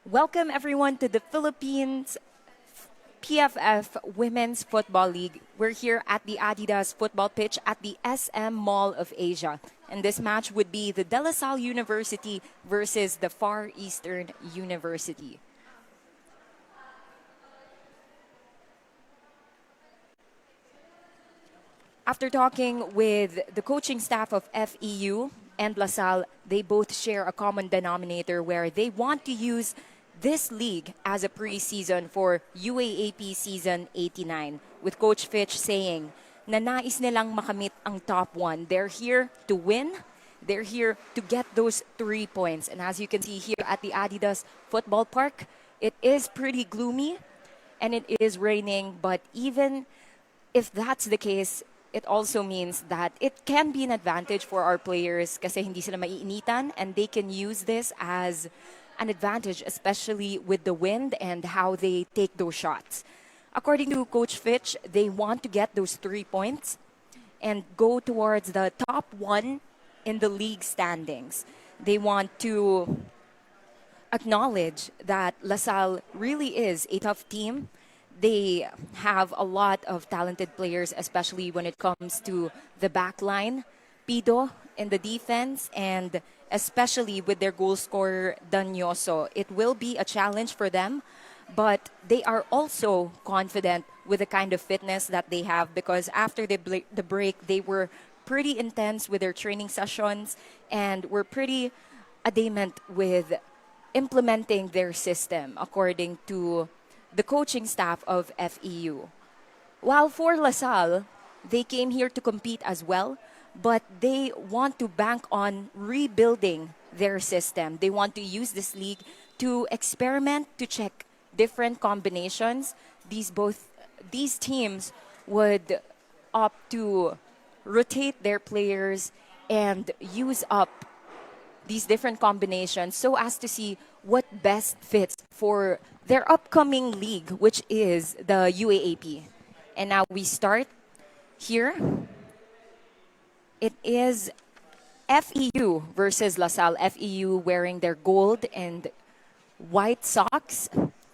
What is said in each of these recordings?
Welcome everyone to the Philippines PFF Women's Football League. We're here at the Adidas football pitch at the SM Mall of Asia. And this match would be the De La Salle University versus the Far Eastern University. After talking with the coaching staff of FEU and LaSalle, they both share a common denominator where they want to use this league as a preseason for UAAP season 89, with Coach Fitch saying na nais nilang makamit ang top one. They're here to win. They're here to get those 3 points. And as you can see here at the Adidas Football Park, it is pretty gloomy and it is raining, but even if that's the case, it also means that it can be an advantage for our players kasi hindi sila maiinitan and they can use this as an advantage, especially with the wind and how they take those shots. According to Coach Fitch, they want to get those 3 points and go towards the top one in the league standings. They want to acknowledge that LaSalle really is a tough team. They have a lot of talented players, especially when it comes to the back line. Pido in the defense, and especially with their goal scorer, Danyoso. It will be a challenge for them, but they are also confident with the kind of fitness that they have because after the break, they were pretty intense with their training sessions and were pretty adamant with implementing their system according to the coaching staff of FEU. While for LaSalle, they came here to compete as well, but they want to bank on rebuilding their system. They want to use this league to experiment, to check different combinations. These teams would opt to rotate their players and use up these different combinations so as to see what best fits for their upcoming league, which is the UAAP. And now we start here. It is FEU versus LaSalle. FEU wearing their gold and white socks,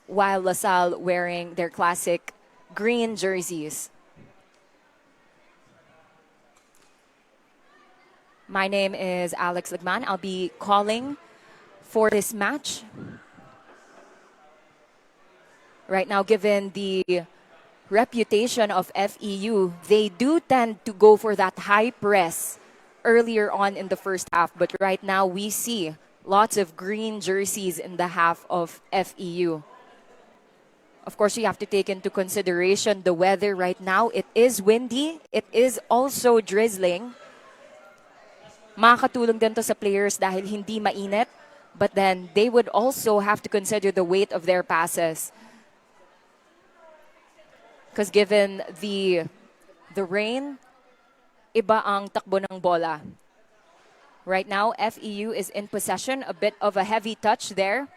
while LaSalle wearing their classic green jerseys. My name is Alex Ligman. I'll be calling for this match. Right now, given the reputation of FEU, they do tend to go for that high press earlier on in the first half. But right now, we see lots of green jerseys in the half of FEU. Of course, you have to take into consideration the weather right now. It is windy. It is also drizzling. Makakatulong din to sa players dahil hindi mainit. But then, they would also have to consider the weight of their passes. Because given the rain, iba ang takbo ng bola. Right now, FEU is in possession. A bit of a heavy touch there.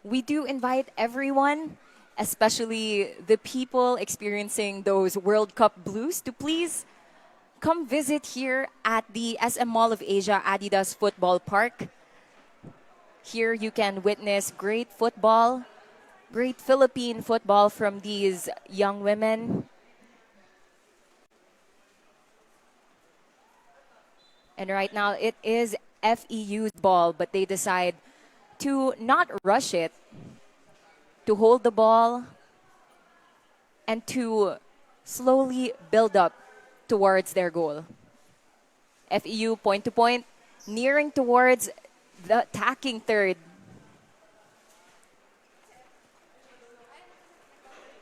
We do invite everyone, especially the people experiencing those World Cup blues, to please come visit here at the SM Mall of Asia Adidas Football Park. Here you can witness great football, great Philippine football from these young women. And right now it is FEU's ball, but they decide to not rush it, to hold the ball, and to slowly build up towards their goal. FEU point to point, nearing towards the attacking third.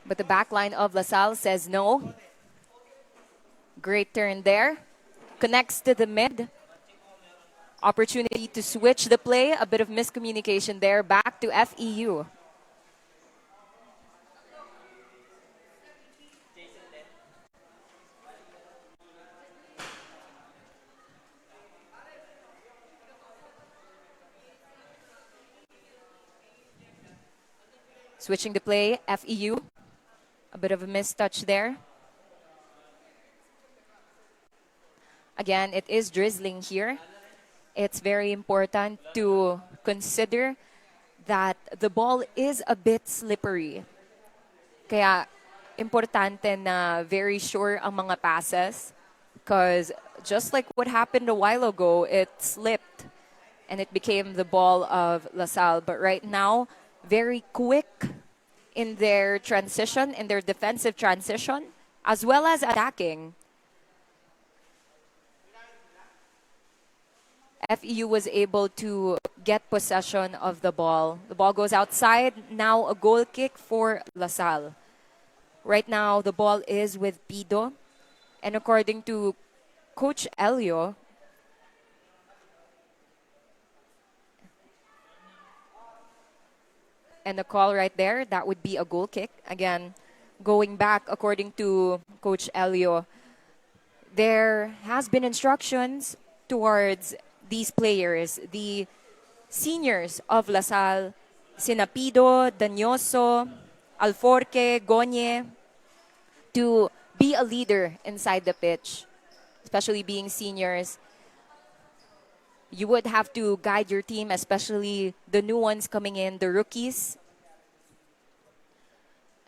But the back line of LaSalle says no. Great turn there. Connects to the mid. Opportunity to switch the play. A bit of miscommunication there. Back to FEU. Switching the play, FEU. A bit of a mistouch there. Again, it is drizzling here. It's very important to consider that the ball is a bit slippery. Kaya importante na very sure ang mga passes because just like what happened a while ago, it slipped and it became the ball of LaSalle. But right now, very quick in their transition, in their defensive transition, as well as attacking. FEU was able to get possession of the ball. The ball goes outside. Now a goal kick for LaSalle. Right now, the ball is with Pido. And according to Coach Elio, and the call right there, that would be a goal kick. Again, going back according to Coach Elio, there has been instructions towards these players, the seniors of LaSalle, Sinapido, Danyoso, Alforque, Gonye, to be a leader inside the pitch, especially being seniors. You would have to guide your team, especially the new ones coming in, the rookies.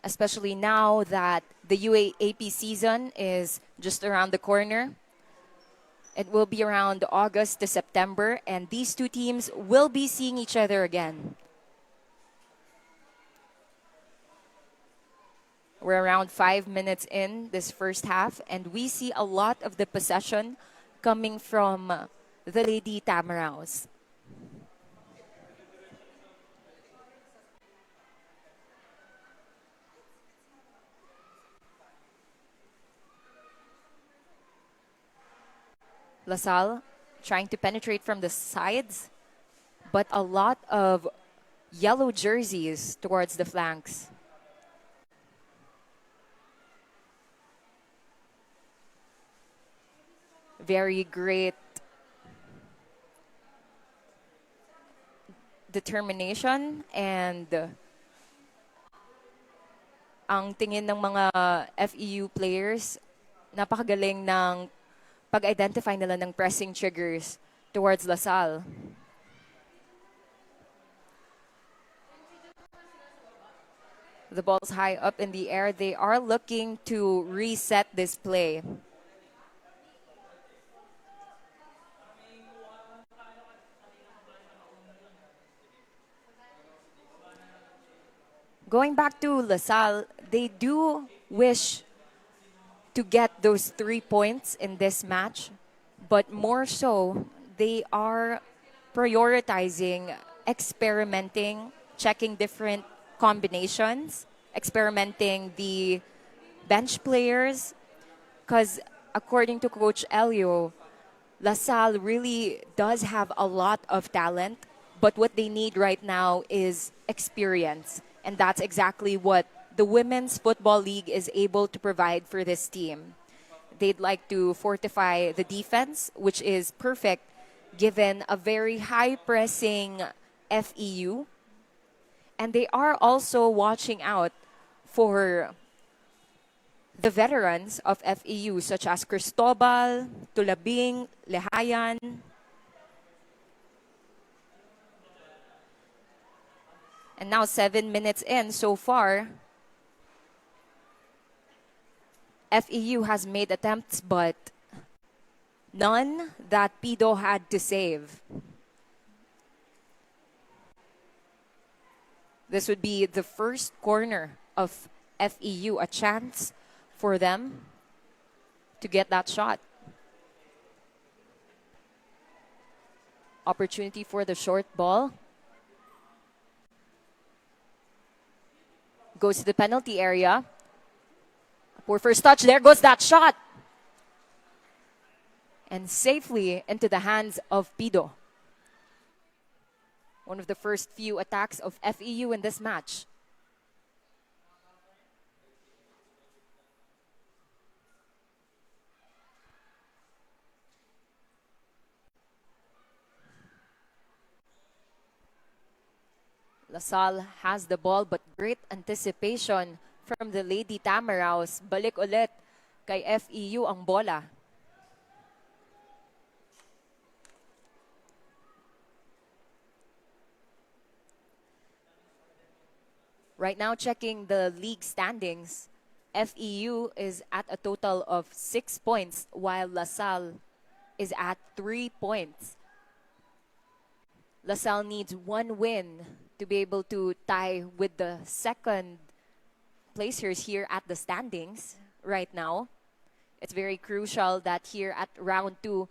Especially now that the UAAP season is just around the corner. It will be around August to September, and these two teams will be seeing each other again. We're around 5 minutes in this first half, and we see a lot of the possession coming from the Lady Tamaraws. LaSalle trying to penetrate from the sides, but a lot of yellow jerseys towards the flanks. Very great determination and ang tingin ng mga FEU players, napakagaling ng pag-identify nila ng pressing triggers towards LaSalle. The ball's high up in the air. They are looking to reset this play. Going back to LaSalle, they do wish to get those 3 points in this match, but more so, they are prioritizing, experimenting, checking different combinations, experimenting the bench players, because according to Coach Elio, LaSalle really does have a lot of talent, but what they need right now is experience. And that's exactly what the Women's Football League is able to provide for this team. They'd like to fortify the defense, which is perfect given a very high pressing FEU. And they are also watching out for the veterans of FEU, such as Cristobal, Tulabing, Lehayan. And now 7 minutes in so far, FEU has made attempts, but none that Pido had to save. This would be the first corner of FEU, a chance for them to get that shot. Opportunity for the short ball. Goes to the penalty area. Poor first touch. There goes that shot. And safely into the hands of Pido. One of the first few attacks of FEU in this match. LaSalle has the ball, but great anticipation from the Lady Tamaraws. Balik ulit kay FEU ang bola. Right now, checking the league standings, FEU is at a total of 6 points, while LaSalle is at 3 points. LaSalle needs one win to be able to tie with the second placers here at the standings right now. It's very crucial that here at round 2,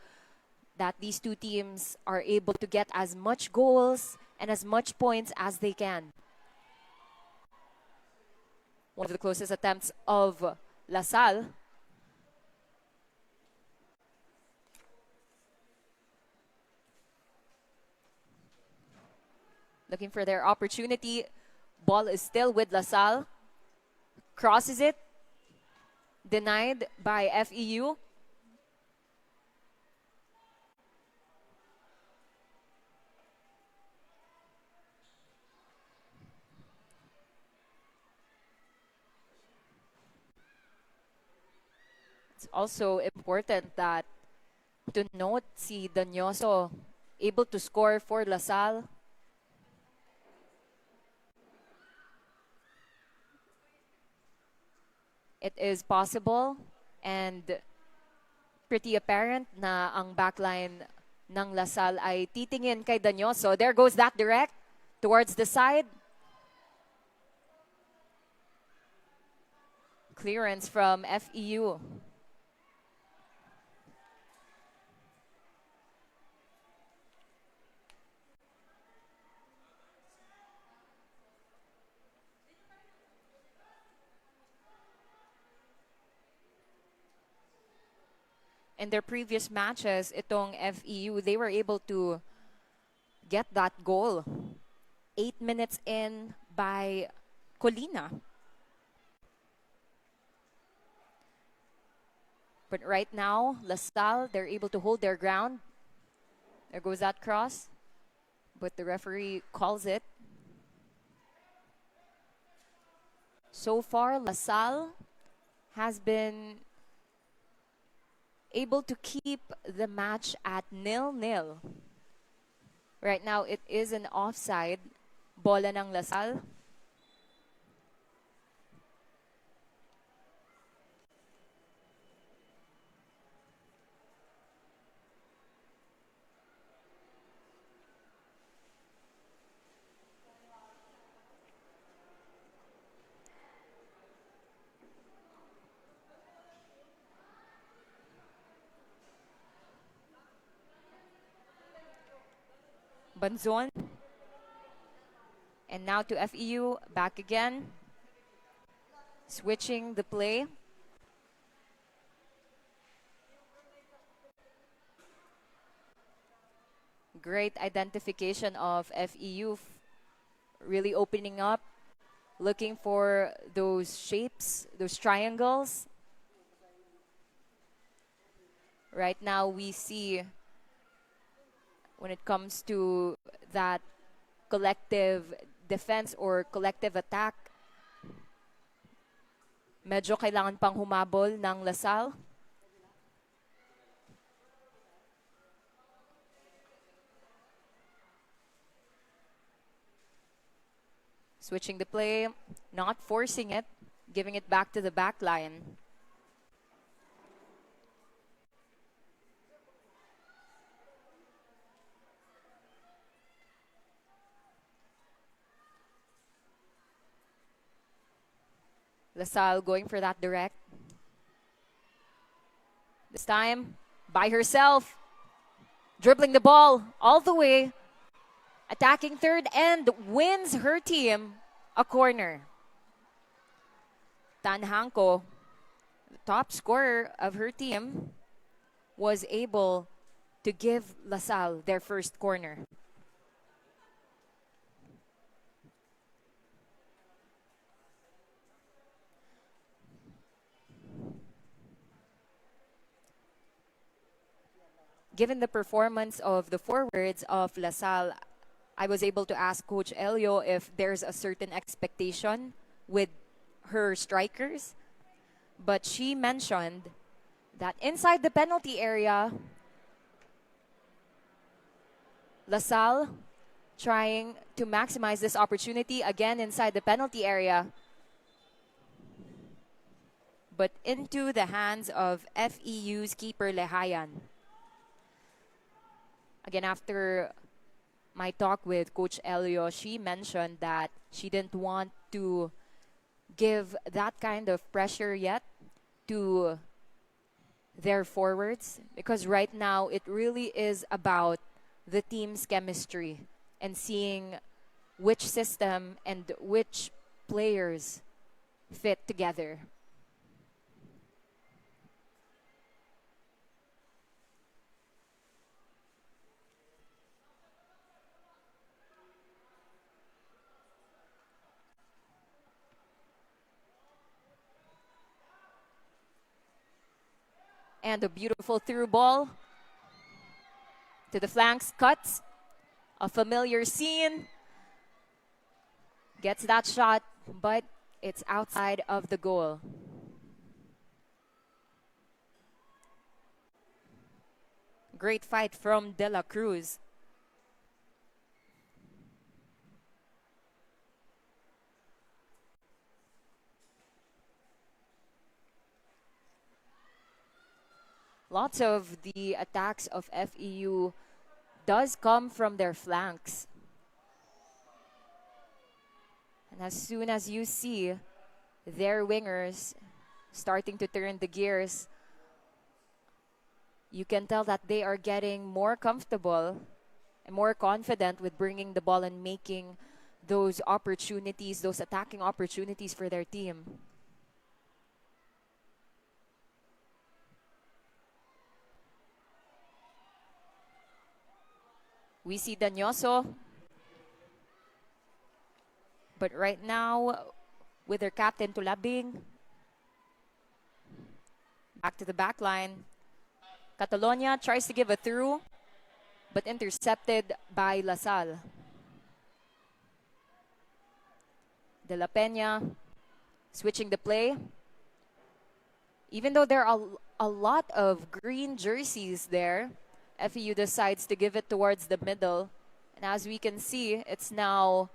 that these two teams are able to get as much goals and as much points as they can. One of the closest attempts of LaSalle. Looking for their opportunity. Ball is still with LaSalle. Crosses it. Denied by FEU. It's also important that to note si Danyoso able to score for LaSalle. It is possible and pretty apparent na ang backline ng LaSalle ay titingin kay Danyoso. There goes that direct towards the side. Clearance from FEU. In their previous matches, itong FEU, they were able to get that goal 8 minutes in by Colina. But right now, LaSalle, they're able to hold their ground. There goes that cross. But the referee calls it. So far, LaSalle has been able to keep the match at 0-0. Right now, it is an offside. Bola ng LaSalle. Banzon. And now to FEU, back again. Switching the play. Great identification of FEU. Really opening up. Looking for those shapes, those triangles. Right now we see when it comes to that collective defense or collective attack, medyo kailangan pang humabol ng LaSalle. Switching the play, not forcing it, giving it back to the back line. LaSalle going for that direct. This time, by herself. Dribbling the ball all the way. Attacking third and wins her team a corner. Tanhanko, the top scorer of her team, was able to give LaSalle their first corner. Given the performance of the forwards of LaSalle, I was able to ask Coach Elio if there's a certain expectation with her strikers, but she mentioned that inside the penalty area, LaSalle trying to maximize this opportunity again inside the penalty area, but into the hands of FEU's keeper Lehayan. Again, after my talk with Coach Elio, she mentioned that she didn't want to give that kind of pressure yet to their forwards, because right now it really is about the team's chemistry and seeing which system and which players fit together. And a beautiful through ball to the flanks, cuts. A familiar scene. Gets that shot, but it's outside of the goal. Great fight from De La Cruz. Lots of the attacks of FEU does come from their flanks. And as soon as you see their wingers starting to turn the gears, you can tell that they are getting more comfortable and more confident with bringing the ball and making those opportunities, those attacking opportunities for their team. We see Danyoso, but right now with their captain Tulabing, back to the back line. Catalonia tries to give a through, but intercepted by LaSalle. De La Peña switching the play. Even though there are a lot of green jerseys there, FEU decides to give it towards the middle. And as we can see, it's now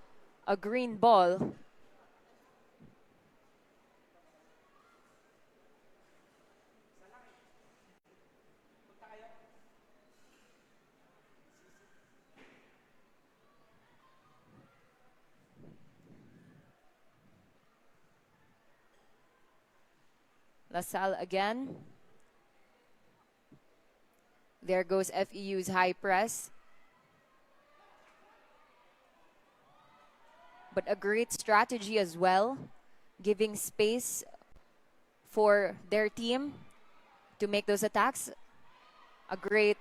a green ball. LaSalle again. There goes FEU's high press. But a great strategy as well, giving space for their team to make those attacks. A great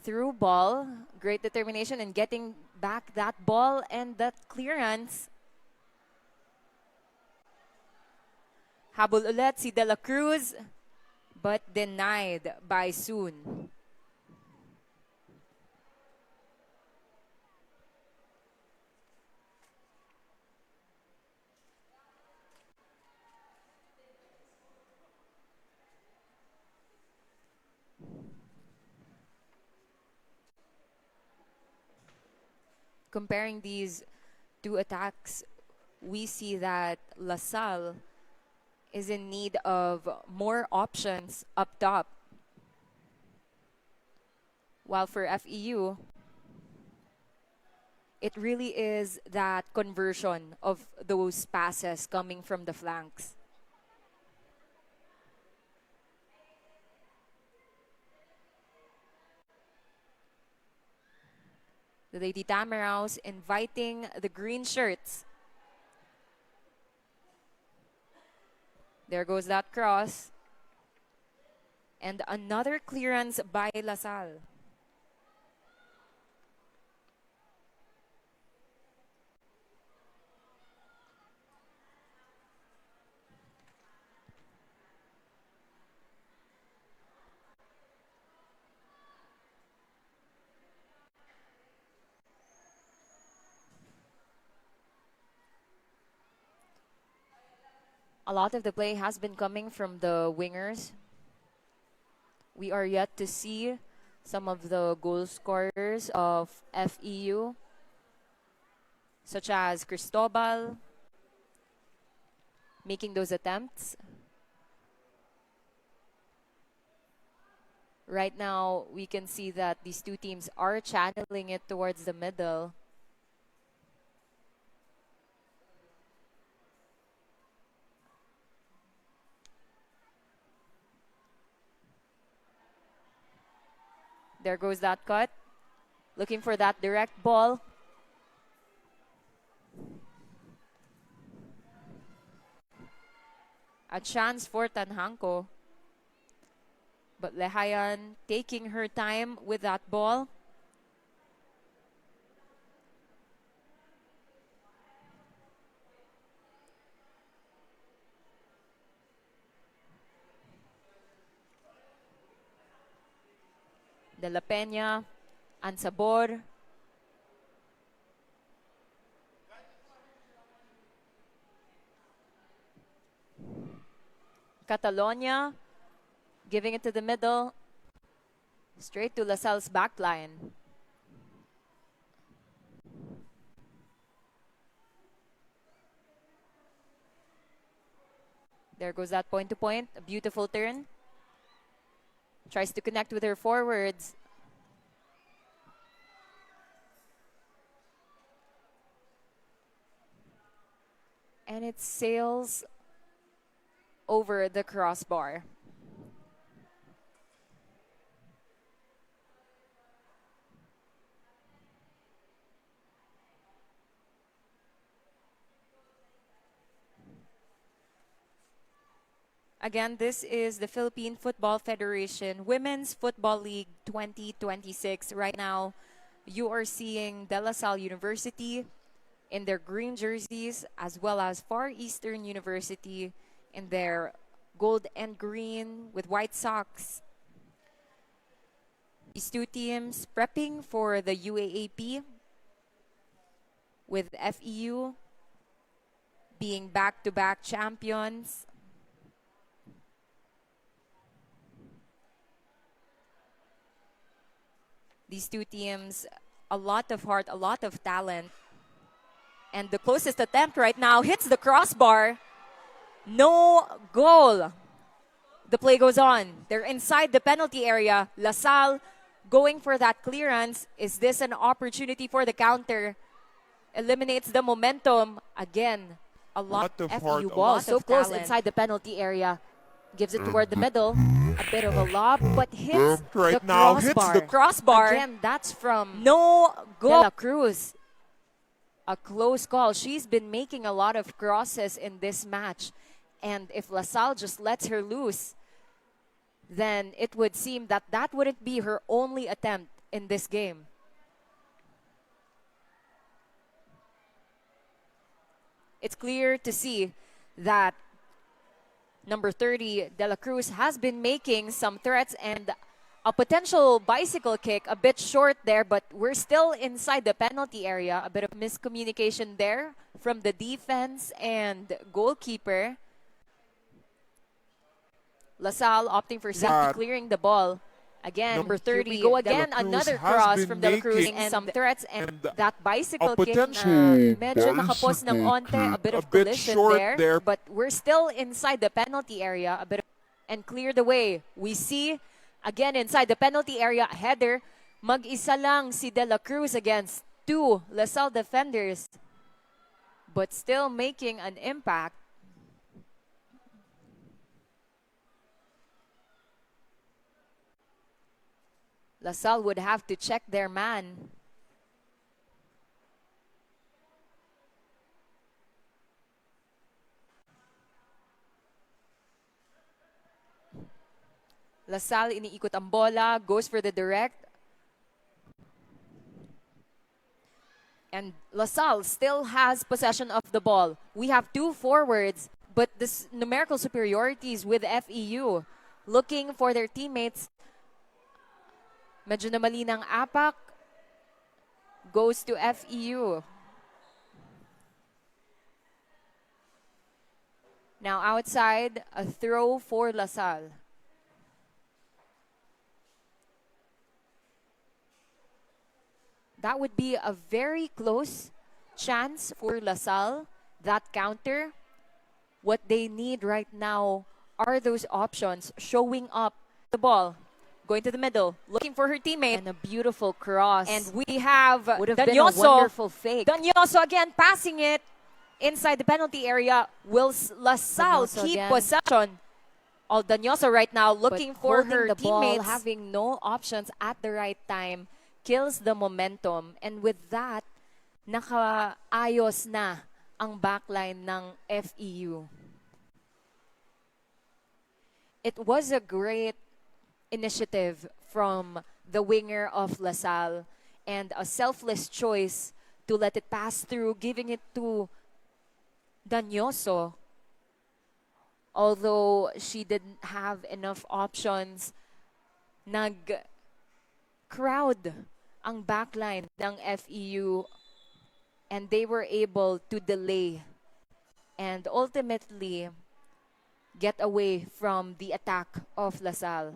through ball, great determination in getting back that ball and that clearance. Habol ulit si De La Cruz, but denied by Soon. Comparing these two attacks, we see that LaSalle is in need of more options up top. While for FEU, it really is that conversion of those passes coming from the flanks. The Lady Tamaraws inviting the green shirts. There goes that cross. And another clearance by LaSalle. A lot of the play has been coming from the wingers. We are yet to see some of the goal scorers of FEU, such as Cristobal, making those attempts. Right now, we can see that these two teams are channeling it towards the middle. There goes that cut. Looking for that direct ball. A chance for Tanhanko. But Lehayan taking her time with that ball. De La Peña, Ansabor. Catalonia, giving it to the middle, straight to LaSalle's backline. There goes that point-to-point, a beautiful turn. Tries to connect with her forwards. And it sails over the crossbar. Again, this is the Philippine Football Federation Women's Football League 2026. Right now, you are seeing De La Salle University in their green jerseys, as well as Far Eastern University in their gold and green with white socks. These two teams prepping for the UAAP, with FEU being back-to-back champions. These two teams, a lot of heart, a lot of talent. And the closest attempt right now hits the crossbar. No goal. The play goes on. They're inside the penalty area. LaSalle going for that clearance. Is this an opportunity for the counter? Eliminates the momentum. Again, a lot of FEU ball. So close inside the penalty area. Gives it toward the middle. A bit of a lob, but hits the crossbar. Hits the crossbar. Again, that's from no goal. De La Cruz. A close call. She's been making a lot of crosses in this match. And if LaSalle just lets her loose, then it would seem that that wouldn't be her only attempt in this game. It's clear to see that number 30, De La Cruz, has been making some threats, and a potential bicycle kick, a bit short there, but we're still inside the penalty area. A bit of miscommunication there from the defense and goalkeeper. LaSalle opting for safety, clearing the ball. Again, number 30, we go again, another cross from De La Cruz, and some threats, and that bicycle kick, medyo nakapos ng onte, a bit of collision there, but we're still inside the penalty area, and clear the way. We see, again, inside the penalty area, a header, mag-isa lang si De La Cruz against two LaSalle defenders, but still making an impact. LaSalle would have to check their man. LaSalle iniikot ang bola, goes for the direct. And LaSalle still has possession of the ball. We have two forwards, but this numerical superiority is with FEU. Looking for their teammates. Medyo namali ng apak. Goes to FEU. Now outside, a throw for LaSalle. That would be a very close chance for LaSalle. That counter, what they need right now are those options showing up the ball. Going to the middle, looking for her teammate. And a beautiful cross. And we have would have been a Danyoso. wonderful fake. Danyoso again passing it inside the penalty area. Will LaSalle Danyoso keep again. possession? All Danyoso right now looking But for holding her the teammates. ball, having no options at the right time, kills the momentum. And with that, nakaayos na ang backline ng FEU. It was a great initiative from the winger of LaSalle and a selfless choice to let it pass through, giving it to Danyoso. Although she didn't have enough options, nag-crowd ang backline ng FEU and they were able to delay and ultimately get away from the attack of LaSalle.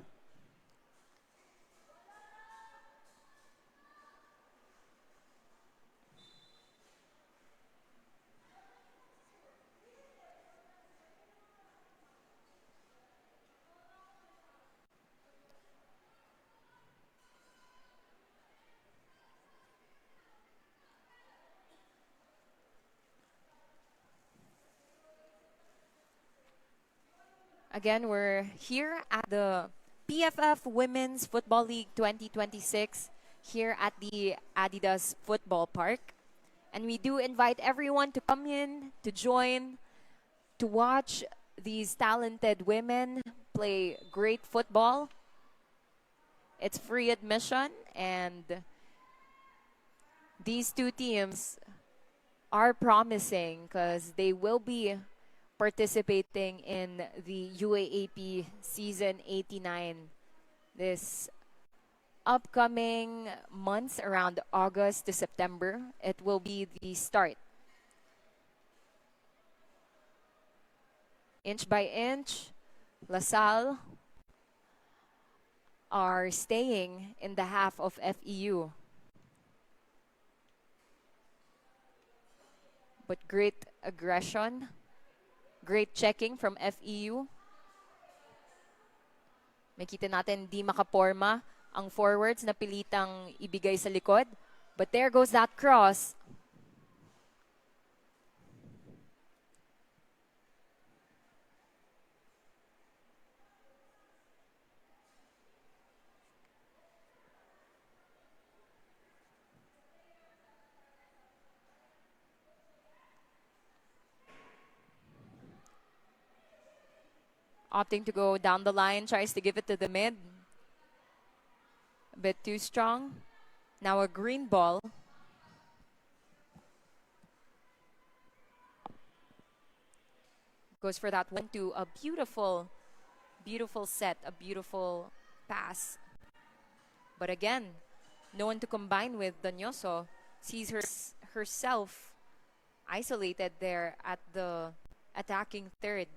Again, we're here at the PFF Women's Football League 2026 here at the Adidas Football Park. And we do invite everyone to come in, to join, to watch these talented women play great football. It's free admission, and these two teams are promising because they will be participating in the UAAP Season 89 this upcoming months around August to September. It will be the start. Inch by inch, LaSalle are staying in the half of FEU. But great aggression, great checking from FEU. Makita natin di makaporma ang forwards na pilitang ibigay sa likod. But there goes that cross. Opting to go down the line, tries to give it to the mid. A bit too strong. Now a green ball. Goes for that one to a beautiful, beautiful set, a beautiful pass. But again, no one to combine with. Danyoso sees herself isolated there at the attacking third.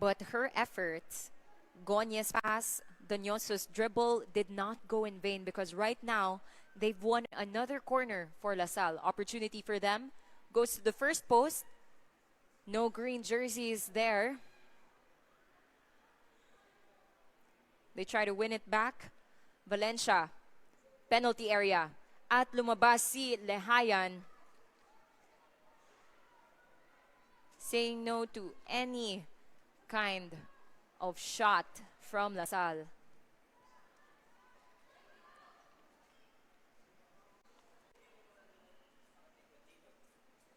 But her efforts, Gonye's pass, Danyoso's dribble did not go in vain because right now they've won another corner for LaSalle. Opportunity for them. Goes to the first post. No green jerseys there. They try to win it back. Valencia, penalty area. At lumabas si Lehayan. Saying no to any kind of shot from LaSalle.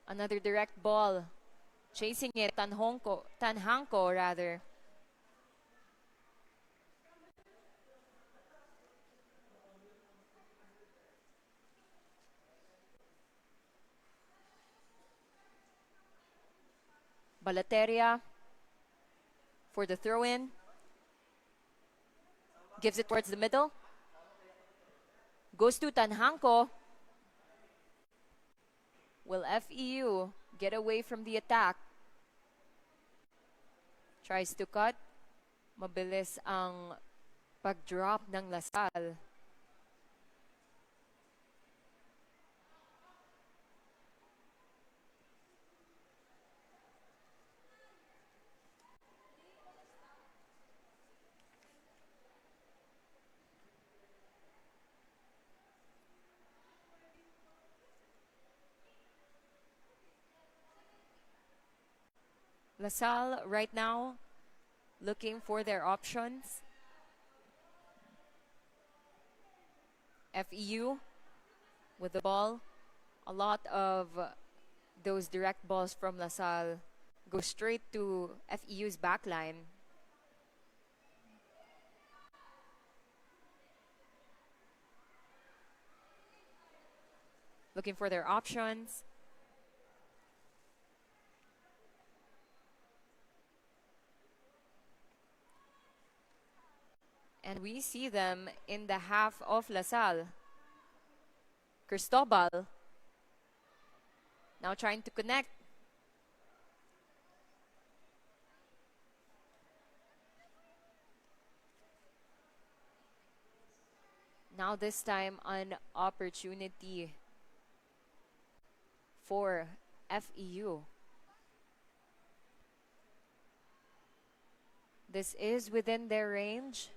Another direct ball. Chasing it, Tanhanko rather. Balateria for the throw-in. Gives it towards the middle. Goes to Tanhanko. Will FEU get away from the attack? Tries to cut. Mabilis ang pag-drop ng Lasal. Lasal right now looking for their options. FEU with the ball. A lot of those direct balls from Lasal go straight to FEU's backline. Looking for their options. And we see them in the half of Lasal. Cristobal now trying to connect. Now this time an opportunity for FEU. This is within their range.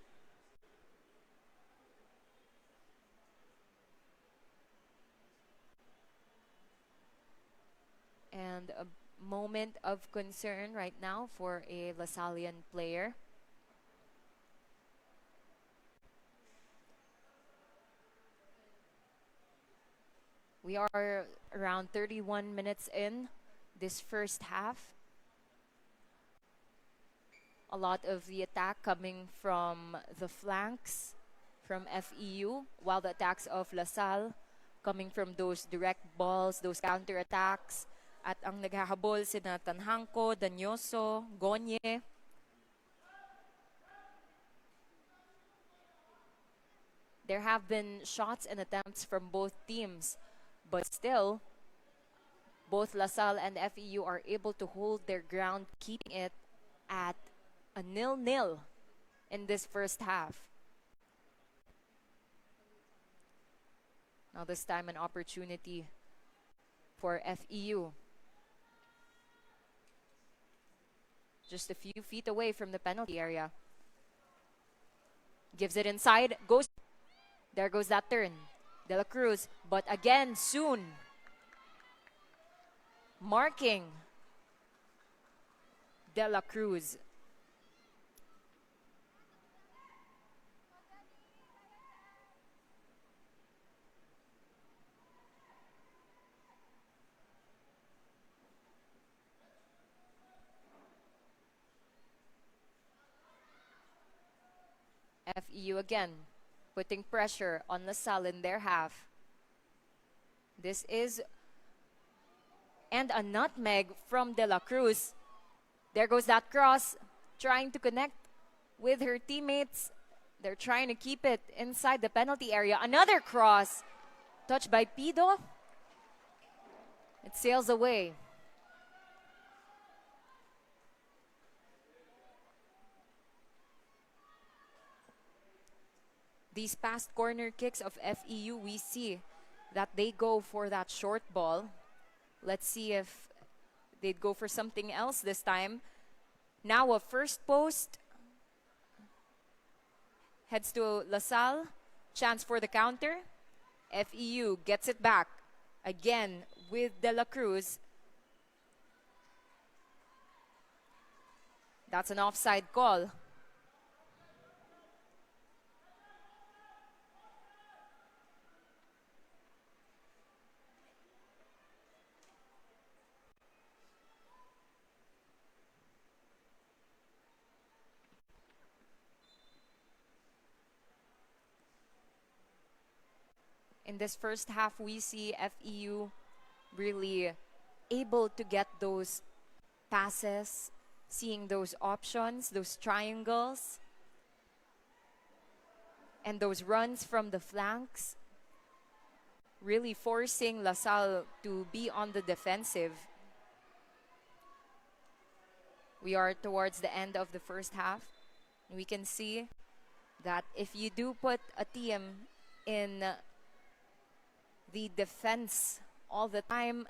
And a moment of concern right now for a Lasallian player. We are around 31 minutes in this first half. A lot of the attack coming from the flanks from FEU, while the attacks of Lasal coming from those direct balls, those counter-attacks. At ang naghahabol sina Tanhanko, Danyoso, Gonye. There have been shots and attempts from both teams, but still, both Lasal and FEU are able to hold their ground, keeping it at a 0-0 in this first half. Now this time an opportunity for FEU. Just a few feet away from the penalty area. Gives it inside, goes. There goes that turn. De La Cruz, but again, soon. Marking De La Cruz. FEU again, putting pressure on Lasal in their half. This is, and a nutmeg from De La Cruz. There goes that cross, trying to connect with her teammates. They're trying to keep it inside the penalty area. Another cross, touched by Pido. It sails away. These past corner kicks of FEU, we see that they go for that short ball. Let's see if they'd go for something else this time. Now a first post. Heads to Lasal. Chance for the counter. FEU gets it back. Again with De La Cruz. That's an offside call. In this first half, we see FEU really able to get those passes, seeing those options, those triangles, and those runs from the flanks, really forcing LaSalle to be on the defensive. We are towards the end of the first half. We can see that if you do put a team in the defense all the time,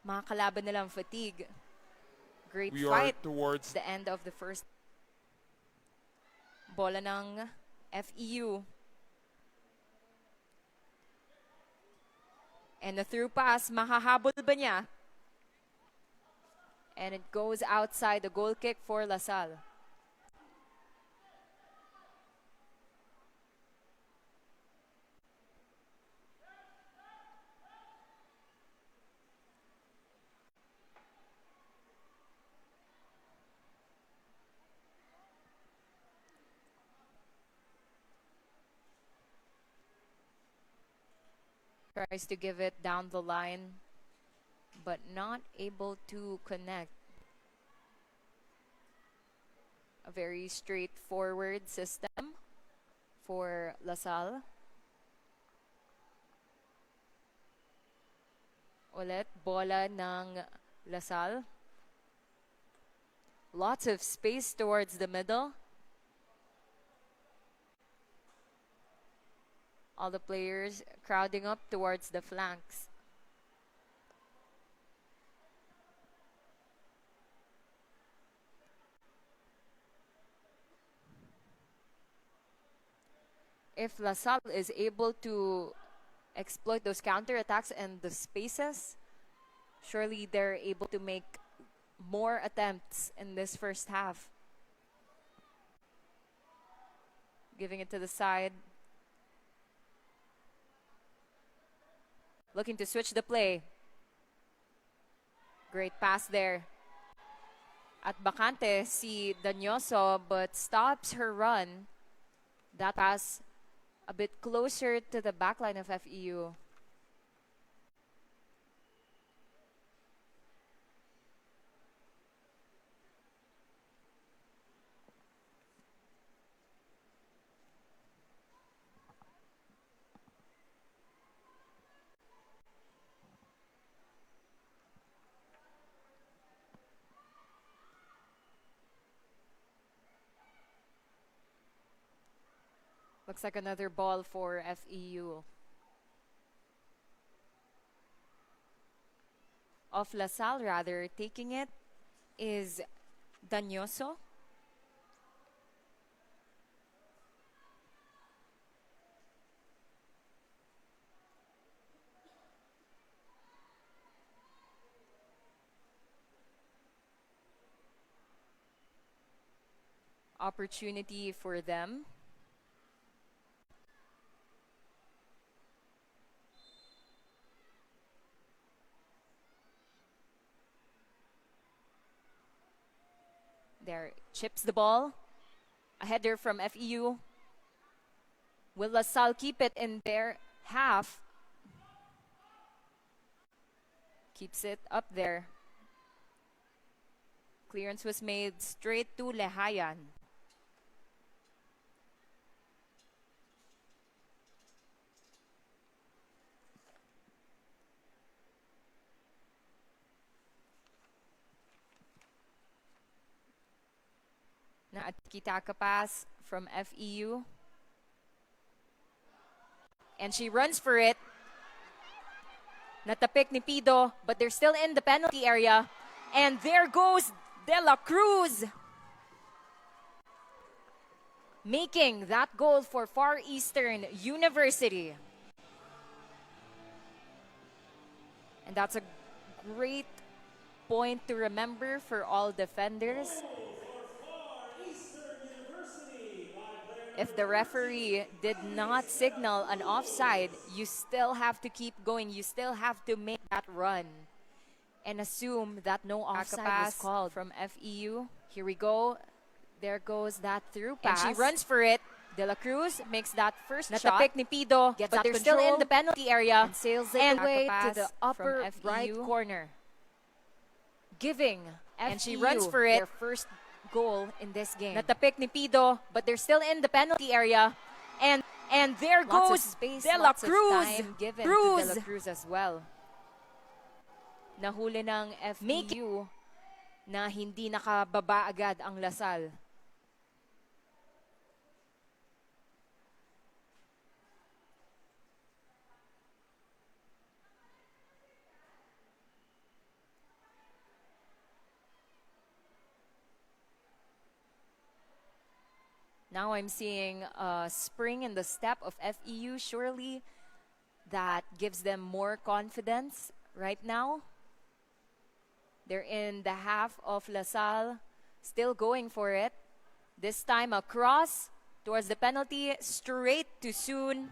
makakalaban nilang fatigue. Great We fight. are towards The end of the first. Bola ng FEU. And the through pass, makahabol ba niya? And it goes outside, the goal kick for LaSalle. Tries to give it down the line, but not able to connect. A very straightforward system for LaSalle. Ulit, bola ng LaSalle. Lots of space towards the middle. All the players crowding up towards the flanks. If LaSalle is able to exploit those counterattacks and the spaces, surely they're able to make more attempts in this first half. Giving it to the side. Looking to switch the play. Great pass there. At bakante si Danyoso, but stops her run. That pass a bit closer to the backline of FEU. Looks like another ball for FEU. Of LaSalle, rather, taking it is Danyoso. Opportunity for them. There, chips the ball. A header from FEU. Will LaSalle keep it in their half? Keeps it up there. Clearance was made straight to Lehayan. Na at kitaka pass from FEU. And she runs for it. Natapik ni Pido, but they're still in the penalty area. And there goes De La Cruz, making that goal for Far Eastern University. And that's a great point to remember for all defenders. If the referee did not signal an offside, you still have to keep going. You still have to make that run and assume that no offside was called from FEU. Here we go. There goes that through pass. And she runs for it. De La Cruz makes that first shot. Natapik ni Pido, but they're still in the penalty area. And sails it away to the upper right corner. giving And she FEU runs for it. their first goal in this game. Natapik ni Pido. But they're still in the penalty area. And there Lots goes of space, De La lots of Cruz. time given to De La Cruz as well. Nahuli ng FEU na hindi nakababa agad ang Lasal. Now I'm seeing a spring in the step of FEU. Surely that gives them more confidence right now. They're in the half of LaSalle, still going for it. This time a cross towards the penalty, straight to Soon.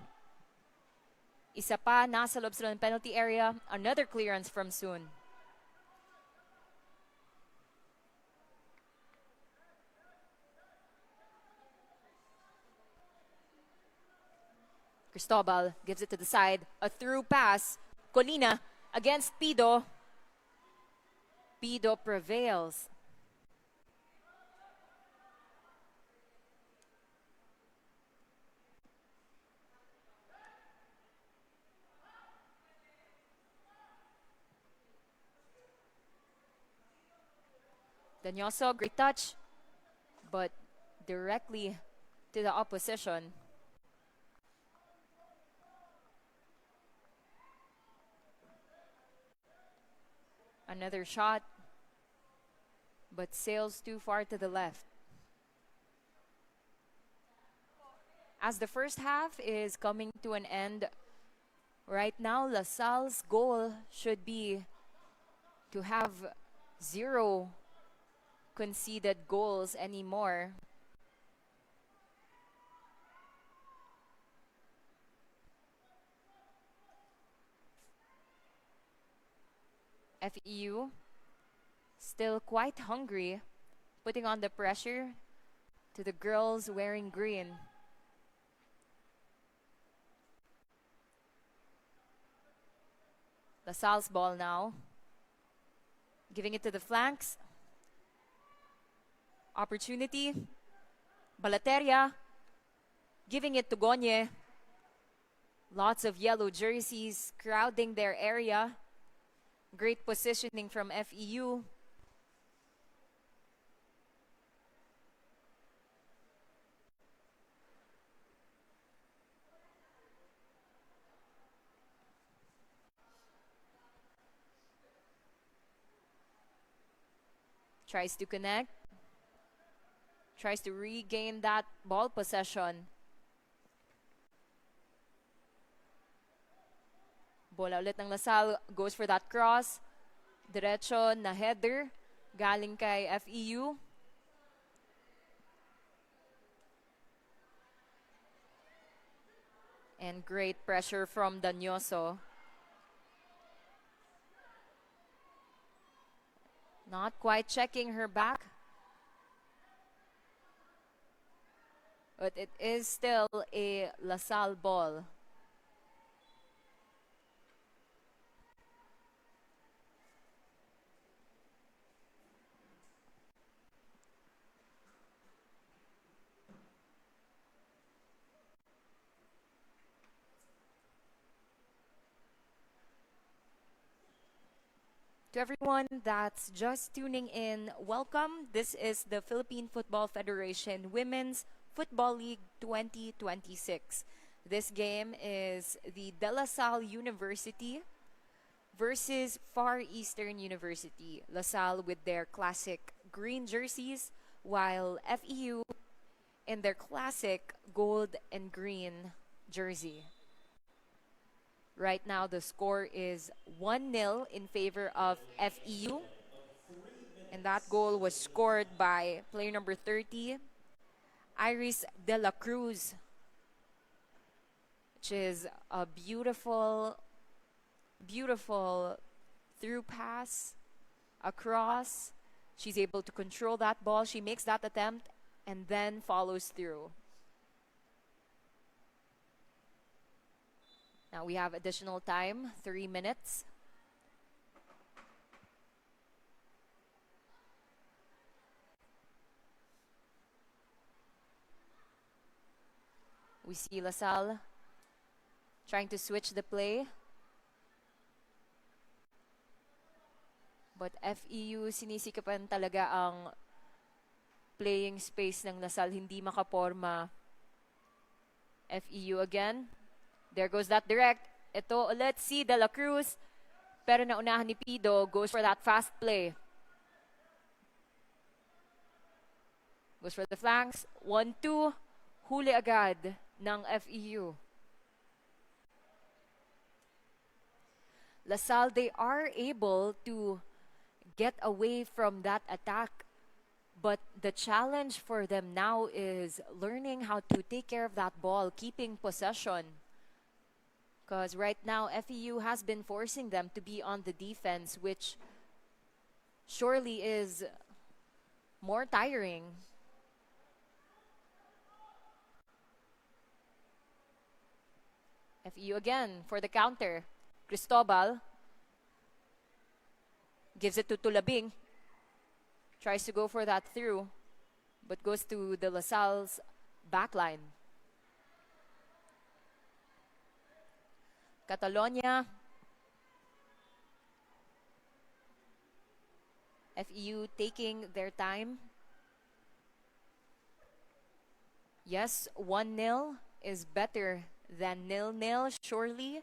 Isa pa, nasa loob sila ng penalty area. Another clearance from Soon. Cristobal gives it to the side. A through pass. Colina against Pido. Pido prevails. Danyoso, great touch, but directly to the opposition. Another shot, but sails too far to the left. As the first half is coming to an end, right now LaSalle's goal should be to have 0 conceded goals anymore. FEU still quite hungry, putting on the pressure to the girls wearing green. LaSalle's ball now. Giving it to the flanks. Opportunity. Balateria. Giving it to Gonye. Lots of yellow jerseys crowding their area. Great positioning from FEU. Tries to connect. Tries to regain that ball possession. Bola ulit ng LaSalle, goes for that cross. Diretso na header, galing kay FEU. And great pressure from Danyoso. Not quite checking her back. But it is still a LaSalle ball. To everyone that's just tuning in, welcome. This is the Philippine Football Federation Women's Football League 2026. This game is the De La Salle University versus Far Eastern University. La Salle with their classic green jerseys, while FEU in their classic gold and green jersey. Right now, the score is 1-0 in favor of FEU. And that goal was scored by player number 30, Iris De La Cruz, which is a beautiful, beautiful through pass across. She's able to control that ball. She makes that attempt and then follows through. Now we have additional time, 3 minutes. We see LaSalle trying to switch the play. But FEU sinisikapan talaga ang playing space ng LaSalle, hindi makaporma. FEU again. There goes that direct. Ito ulit si De La Cruz. Pero naunahan ni Pido, goes for that fast play. Goes for the flanks. 1-2. Huli agad ng FEU. LaSalle, they are able to get away from that attack. But the challenge for them now is learning how to take care of that ball, keeping possession. Because right now, FEU has been forcing them to be on the defense, which surely is more tiring. FEU again for the counter. Cristobal gives it to Tulabing. Tries to go for that through, but goes to the LaSalle's backline. Catalonia. FEU taking their time. Yes, 1-0 is better than 0-0, surely.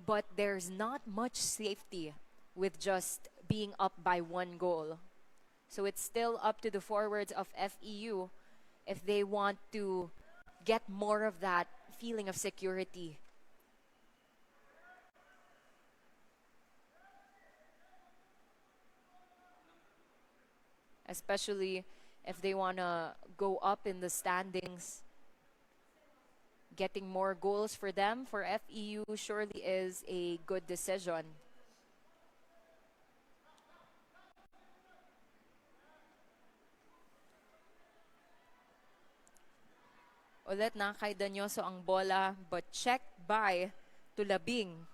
But there's not much safety with just being up by 1 goal. So it's still up to the forwards of FEU if they want to get more of that feeling of security. Especially if they want to go up in the standings. Getting more goals for them, for FEU, surely is a good decision. Ulit na kay Danyoso ang bola, but checked by Tulabing.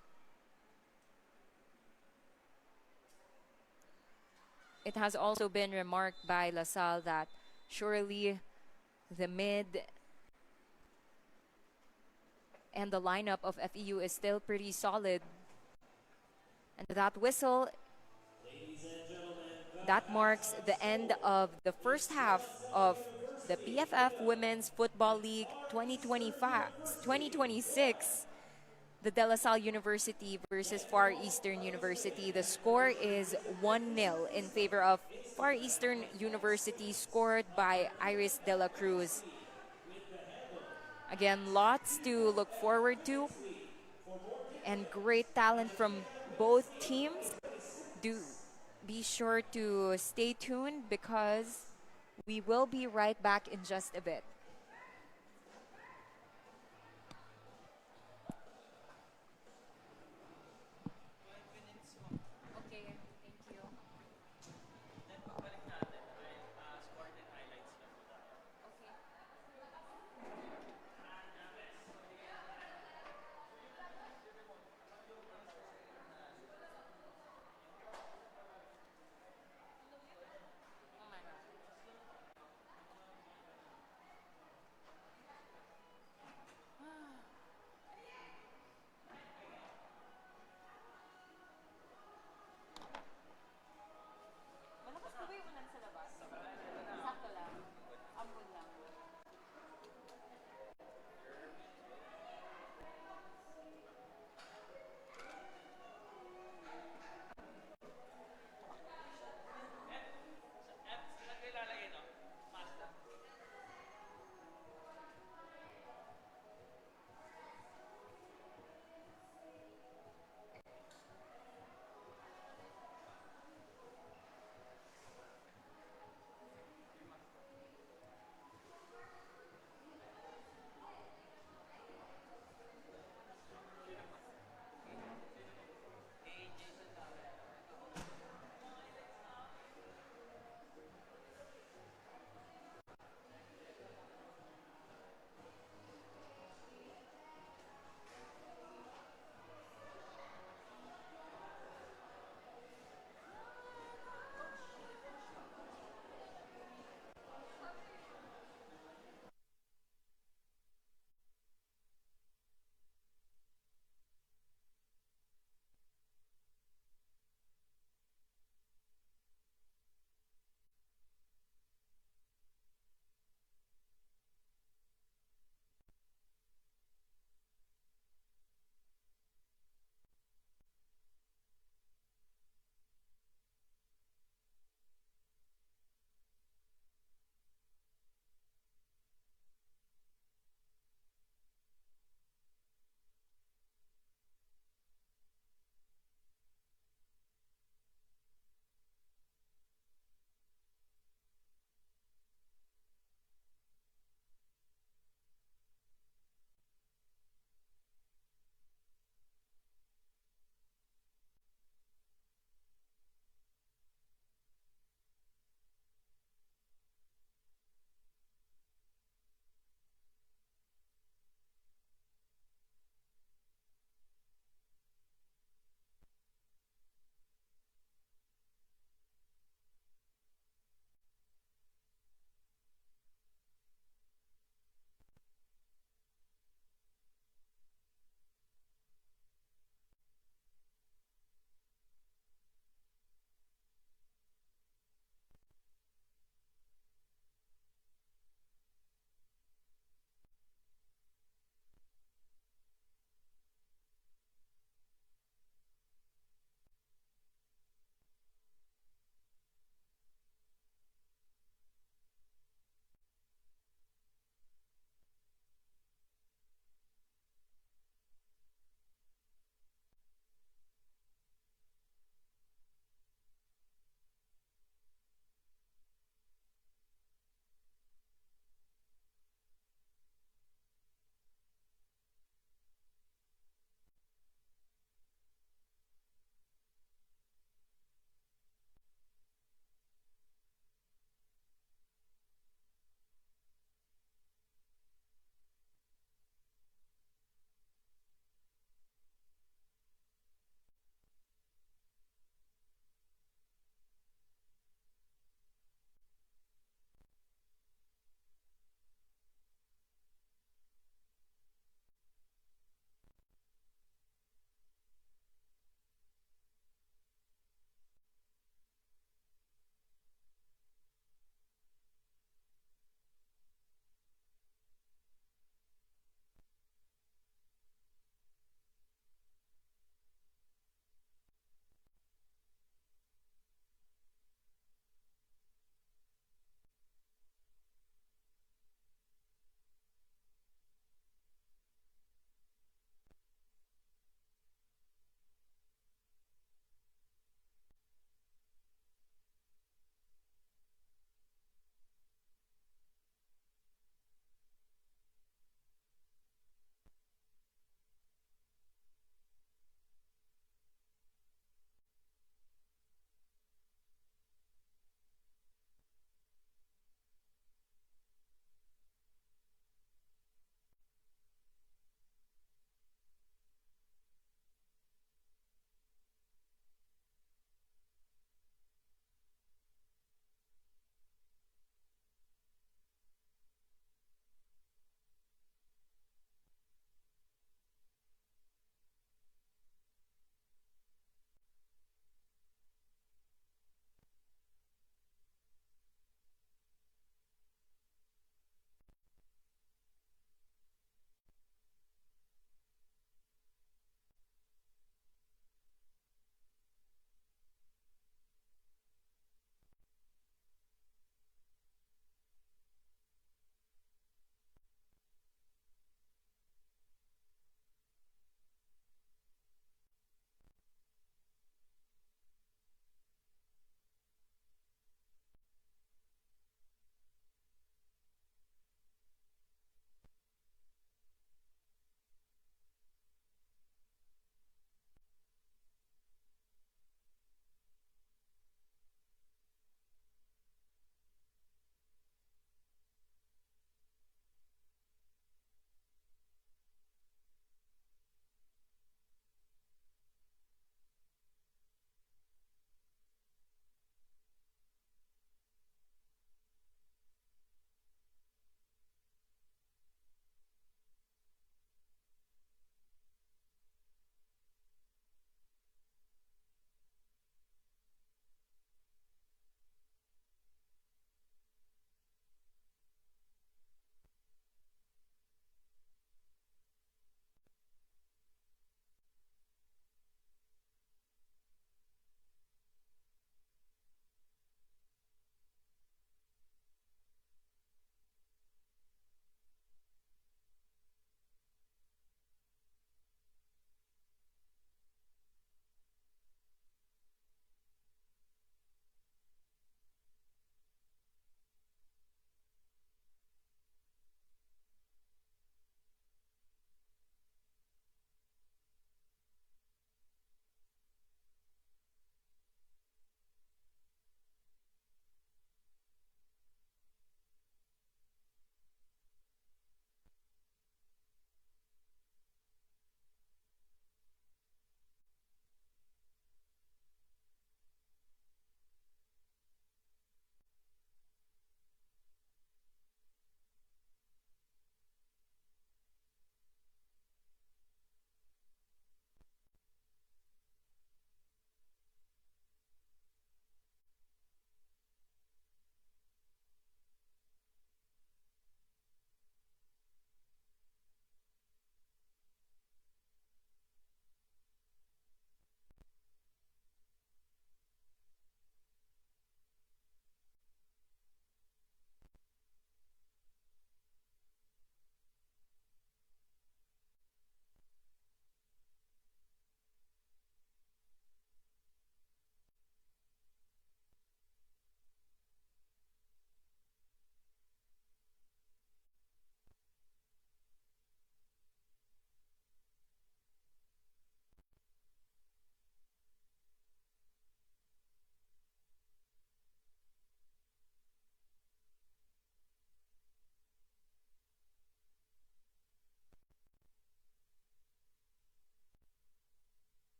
It has also been remarked by LaSalle that surely the mid and the lineup of FEU is still pretty solid. And that whistle, that marks the end of the first half of the PFF Women's Football League 2026. The De La Salle University versus Far Eastern University. The score is 1-0 in favor of Far Eastern University, scored by Iris De La Cruz. Again, lots to look forward to and great talent from both teams. Do be sure to stay tuned because we will be right back in just a bit. Okay, thank you.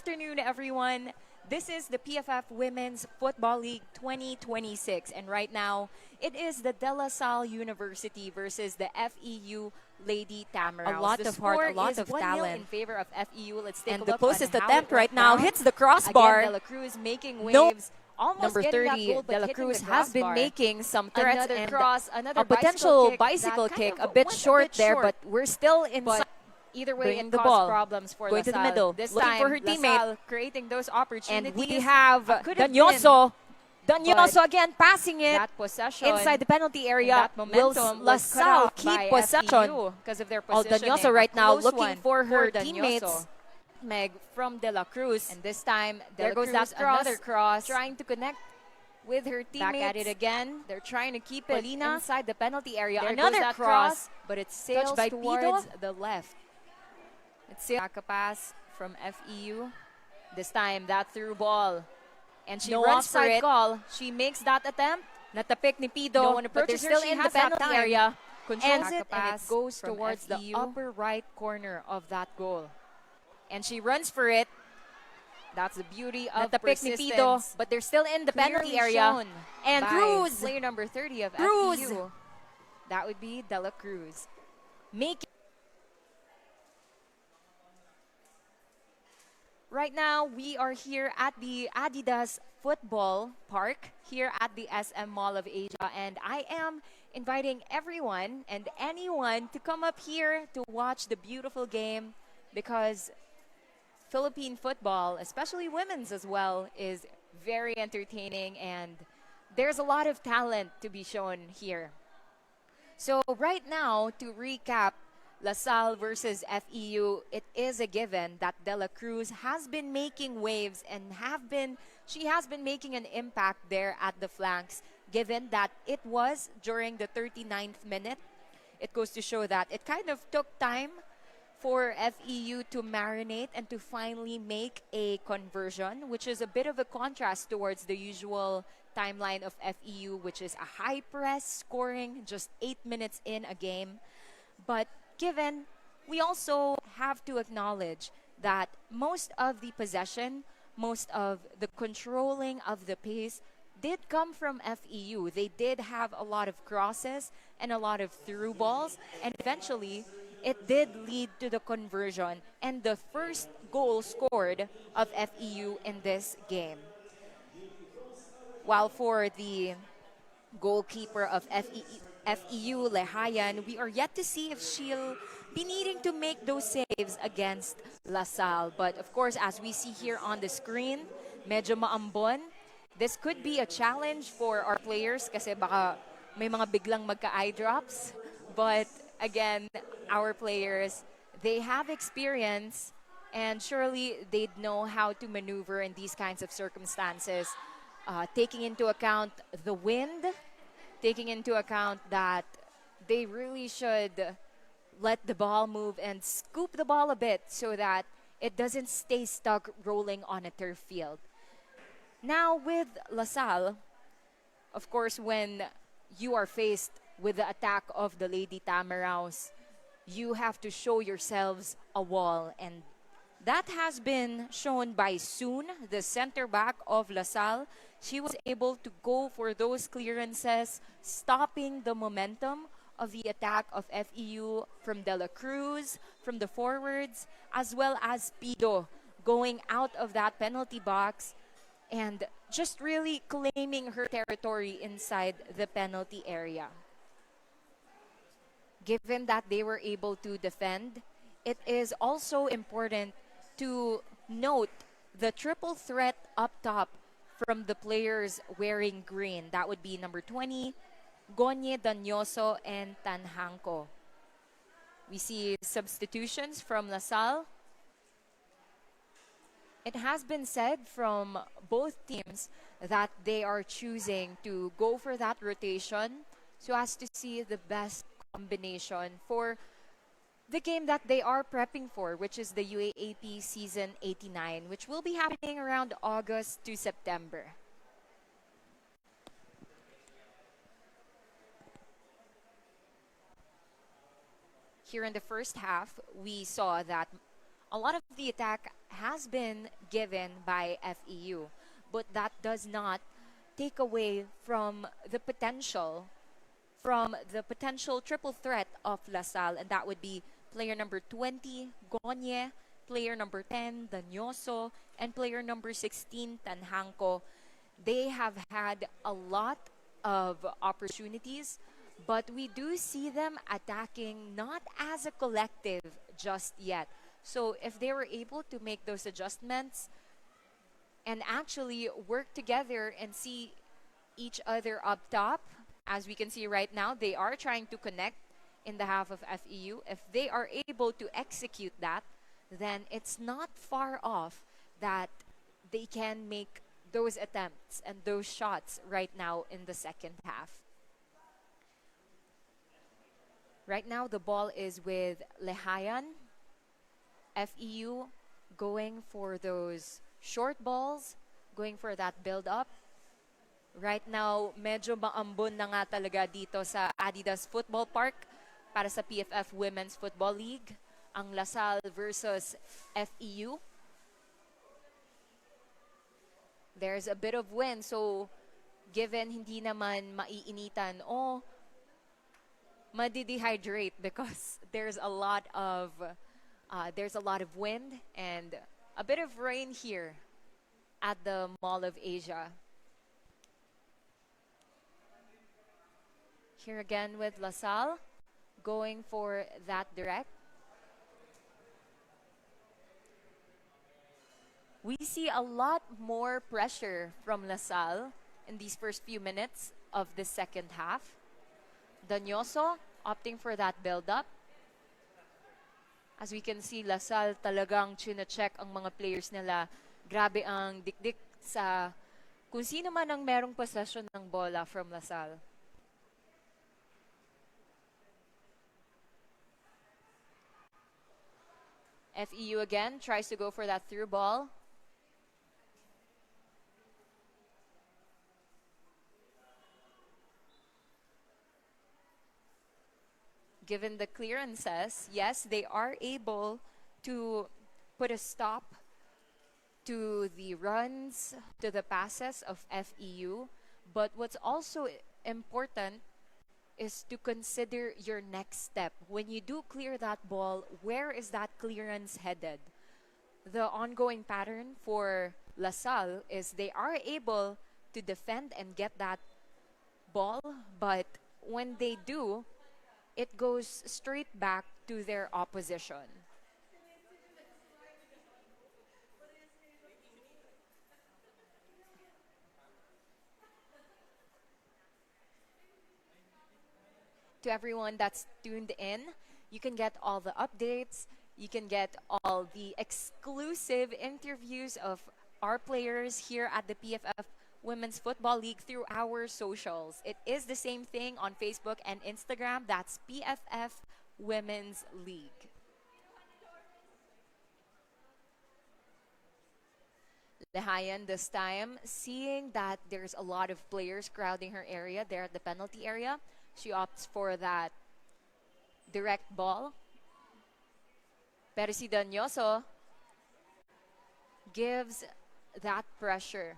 afternoon, everyone. This is the PFF Women's Football League 2026, and right now it is the De La Salle University versus the FEU Lady Tamaraws. A lot The of heart, a score lot is of 1-0 talent. in favor of FEU. Let's take And a the look closest on how attempt it went right now down. hits the crossbar. Again, De La Cruz making No. waves. Almost Number getting that 30, goal, but De La hitting Cruz the has been crossbar. making some threats Another and cross, another a potential kick bicycle that kick, kind a of bit went short there, short. but we're still inside. But either way, Bringing it the caused ball. problems for Going to the LaSalle. middle, This looking time, for her teammate. LaSalle creating those opportunities. And we have Could have Danyoso. been, Danyoso again passing it that possession inside the penalty area. that Will momentum was cut LaSalle off keep by possession? FEU because of their Oh, positioning. Danyoso right A now close looking one for her Danyoso. teammates. Meg from De La Cruz. And this time, there goes Cruz, that cross. another cross. Trying to connect with her teammates. Back at it again. They're trying to keep it Polina. inside the penalty area. There Another goes that cross, but it sails Touched by towards Pido. the left. It's back a pass from FEU. This time, that through ball. And she No runs for offside it. call. She makes that attempt. Natapik ni Pido. No one But they're approaches her. still She in the has that penalty time. area. Controls And it, and it goes from towards the FEU. upper right corner of that goal. And she runs for it. That's the beauty of Natapik ni persistence. Pido. But they're still in the penalty Clearly area. shown And by Cruz. player number 30 of Cruz. FEU. That would be De La Cruz. Make Right now, we are here at the Adidas Football Park here at the SM Mall of Asia, and I am inviting everyone and anyone to come up here to watch the beautiful game because Philippine football, especially women's as well, is very entertaining and there's a lot of talent to be shown here. So right now, to recap LaSalle versus FEU, it is a given that De La Cruz has been making waves and she has been making an impact there at the flanks, given that it was during the 39th minute. It goes to show that it kind of took time for FEU to marinate and to finally make a conversion, which is a bit of a contrast towards the usual timeline of FEU, which is a high press scoring just 8 minutes in a game. But given, we also have to acknowledge that most of the possession, most of the controlling of the pace did come from FEU. They did have a lot of crosses and a lot of through balls, and eventually it did lead to the conversion and the first goal scored of FEU in this game. While for the goalkeeper of FEU, Lehayan, we are yet to see if she'll be needing to make those saves against LaSalle. But of course, as we see here on the screen, medyo maambon. This could be a challenge for our players kasi baka may mga biglang magka-eye drops. But again, our players, they have experience and surely they'd know how to maneuver in these kinds of circumstances. Taking into account the wind, taking into account that they really should let the ball move and scoop the ball a bit so that it doesn't stay stuck rolling on a turf field. Now with LaSalle, of course, when you are faced with the attack of the Lady Tamaraws, you have to show yourselves a wall, and that has been shown by Soon, the center back of LaSalle. She was able to go for those clearances, stopping the momentum of the attack of FEU from De La Cruz, from the forwards, as well as Pido going out of that penalty box and just really claiming her territory inside the penalty area. Given that they were able to defend, it is also important to note the triple threat up top from the players wearing green. That would be number 20, Gonye, Danyoso, and Tanhanko. We see substitutions from LaSalle. It has been said from both teams that they are choosing to go for that rotation so as to see the best combination for the game that they are prepping for, which is the UAAP Season 89, which will be happening around August to September. Here in the first half, we saw that A lot of the attack has been given by FEU, but that does not take away from the potential triple threat of LaSalle, and that would be player number 20, Gonye, player number 10, Danyoso, and player number 16, Tanhanko. They have had a lot of opportunities, but we do see them attacking not as a collective just yet. So if they were able to make those adjustments and actually work together and see each other up top, as we can see right now, they are trying to connect in the half of FEU. If they are able to execute that, then it's not far off that they can make those attempts and those shots right now in the second half. Right now, the ball is with Lehayan. FEU going for those short balls, going for that build-up. Right now, medyo maambon na nga talaga dito sa Adidas Football Park para sa PFF Women's Football League. Ang LaSalle versus FEU. There's a bit of wind, so given hindi naman maiinitan o madidehydrate because there's a lot of wind and a bit of rain here at the Mall of Asia. Here again with LaSalle, going for that direct. We see a lot more pressure from LaSalle in these first few minutes of the second half. Danyoso opting for that build-up. As we can see, LaSalle talagang chine-check ang mga players nila. Grabe ang dikdik sa kung sino man ang merong possession ng bola from LaSalle. FEU again tries to go for that through ball. Given the clearances, yes, they are able to put a stop to the runs, to the passes of FEU. But what's also important is to consider your next step. When you do clear that ball, where is that clearance headed? The ongoing pattern for LaSalle is they are able to defend and get that ball, but when they do, it goes straight back to their opposition. To everyone that's tuned in, you can get all the updates, you can get all the exclusive interviews of our players here at the PFF Women's Football League through our socials. It is the same thing on Facebook and Instagram. That's PFF Women's League. Lehayan this time, seeing that there's a lot of players crowding her area there at the penalty area, she opts for that direct ball. Pero si Danyoso gives that pressure.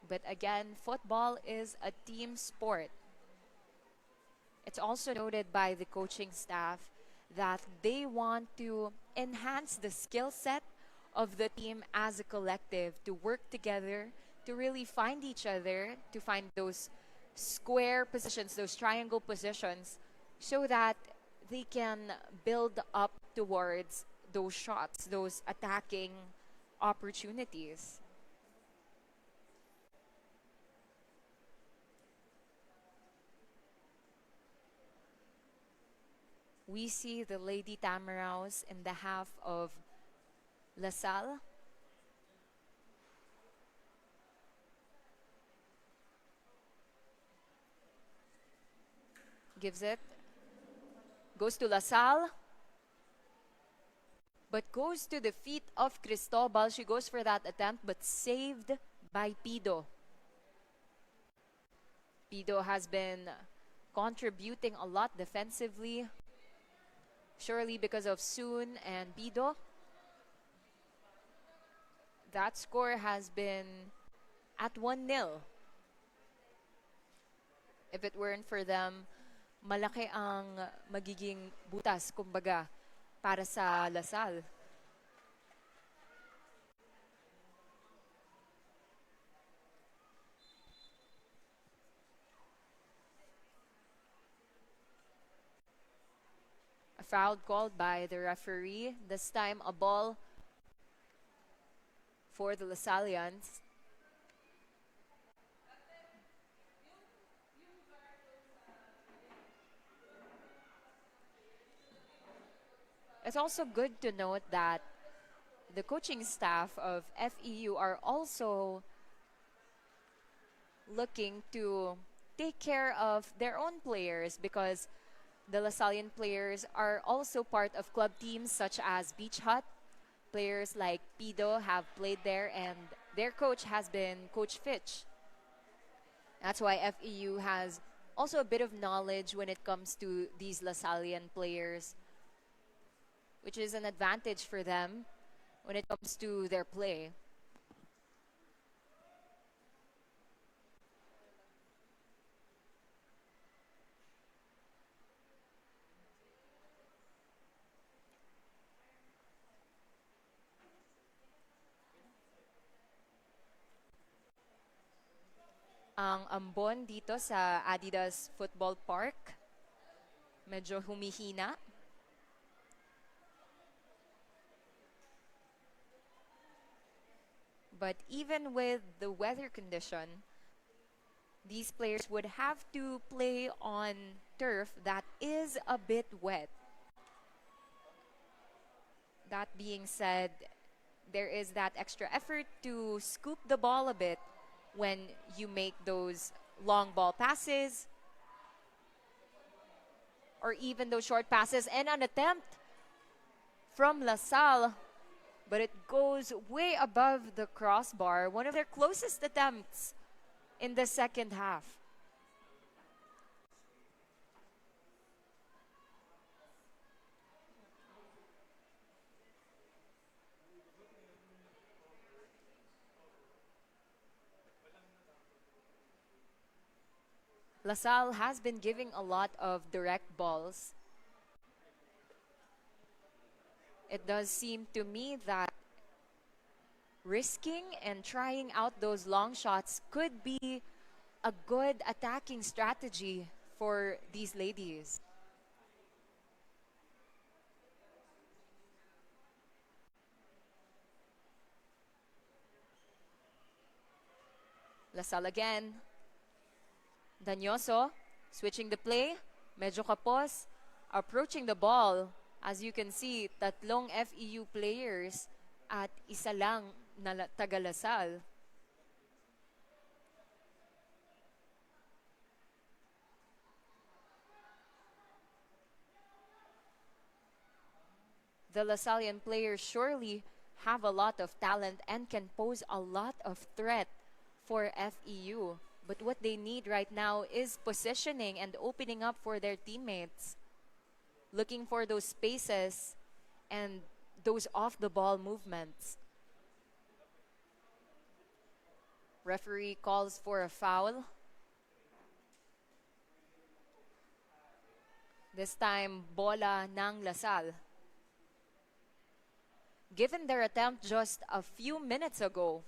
But again, football is a team sport. It's also noted by the coaching staff that they want to enhance the skill set of the team as a collective, to work together, to really find each other, to find those square positions, those triangle positions, so that they can build up towards those shots, those attacking opportunities. We see the Lady Tamaraws in the half of LaSalle. Gives it. Goes to LaSalle. But goes to the feet of Cristobal. She goes for that attempt, but saved by Pido. Pido has been contributing a lot defensively. Surely because of Soon and Pido. That score has been at 1-0. If it weren't for them, malaki ang magiging butas, kumbaga, para sa Lasal. A foul called by the referee. This time a ball for the Lasallians. It's also good to note that the coaching staff of FEU are also looking to take care of their own players because the Lasallian players are also part of club teams such as Beach Hut. Players like Pido have played there, and their coach has been Coach Fitch. That's why FEU has also a bit of knowledge when it comes to these Lasallian players, which is an advantage for them when it comes to their play. Ang ambon dito sa Adidas Football Park, medyo humihina. But even with the weather condition, these players would have to play on turf that is a bit wet. That being said, there is that extra effort to scoop the ball a bit when you make those long ball passes or even those short passes, and an attempt from LaSalle, but it goes way above the crossbar. One of their closest attempts in the second half. LaSalle has been giving a lot of direct balls. It does seem to me that risking and trying out those long shots could be a good attacking strategy for these ladies. LaSalle again. Danyoso, switching the play. Medyo kapos, approaching the ball. As you can see, tatlong FEU players at isa lang na taga LaSalle. The Lasallian players surely have a lot of talent and can pose a lot of threat for FEU. But what they need right now is positioning and opening up for their teammates. Looking for those spaces and those off-the-ball movements. Referee calls for a foul. This time, bola ng LaSalle. Given their attempt just a few minutes ago,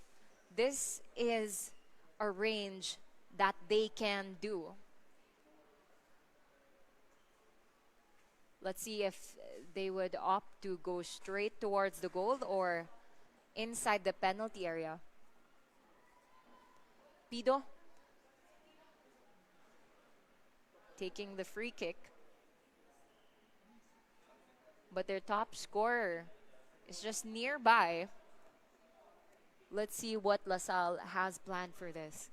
this is a range that they can do. Let's see if they would opt to go straight towards the goal or inside the penalty area. Pido taking the free kick. But their top scorer is just nearby. Let's see what LaSalle has planned for this.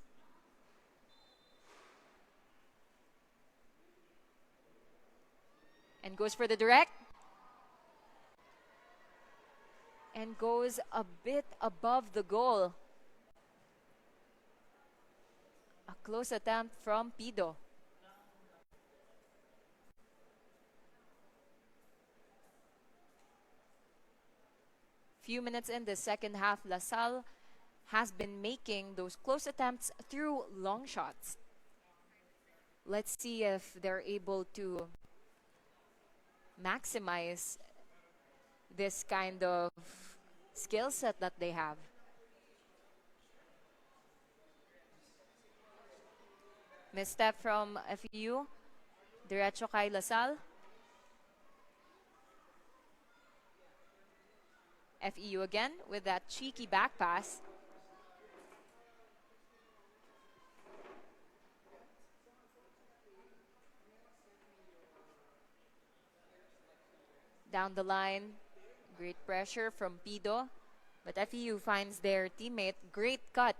And goes for the direct. And goes a bit above the goal. A close attempt from Pido. Few minutes in the second half, LaSalle has been making those close attempts through long shots. Let's see if they're able to maximize this kind of skill set that they have. Misstep from FEU. Diretso kay LaSalle. FEU again with that cheeky back pass. Down the line, great pressure from Pido. But FEU finds their teammate. Great cut.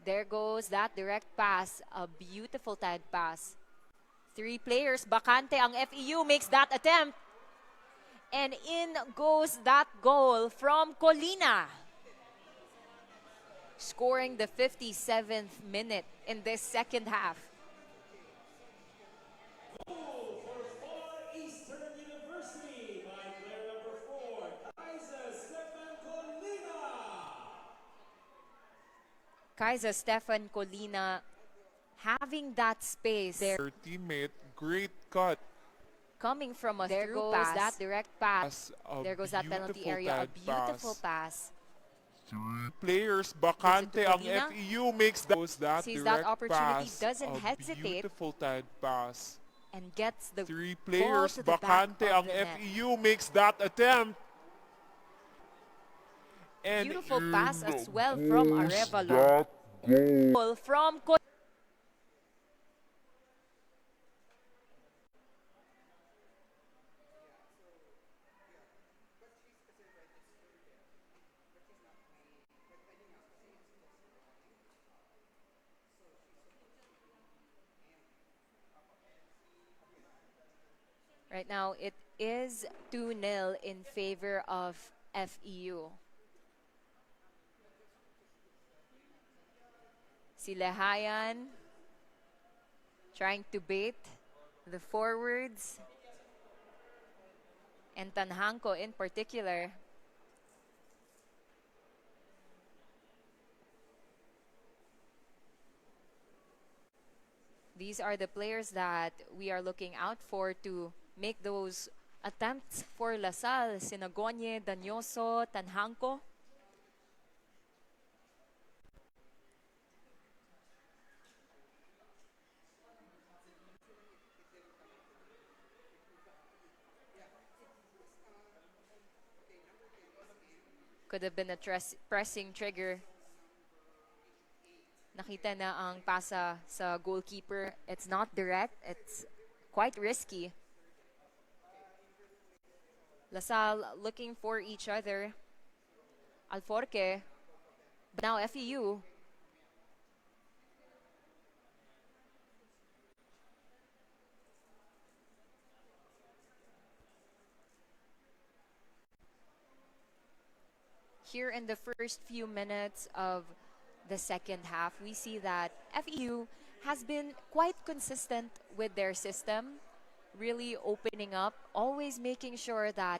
There goes that direct pass. A beautiful tied pass. Three players. Bakante ang FEU makes that attempt. And in goes that goal from Colina. Scoring the 57th minute in this second half. Goal for Far Eastern University by player number 4, Kaisa Stefan Colina having that space there. Their teammate, great cut. Coming from a There through goes pass. that direct pass. A There goes that penalty beautiful area. A tied beautiful pass. Players, Bakante ang Colina. FEU makes that Sees direct that opportunity, pass. doesn't A hesitate. beautiful tied pass. And gets the Three ball players, to the back Bakante of ang the net. FEU makes that attempt. And Beautiful in pass as well from goes Arevalo. that Goal from Right now, it is 2-0 in favor of FEU. Si Lehayan trying to bait the forwards. And Tanhanko in particular. These are the players that we are looking out for to make those attempts for LaSalle. Sinagonye, Danyoso, Tanhanko. Could have been a pressing trigger. Nakita na ang pasa sa goalkeeper. It's not direct. It's quite risky. LaSalle looking for each other. Alforque. But now FEU. Here in the first few minutes of the second half, we see that FEU has been quite consistent with their system, really opening up, always making sure that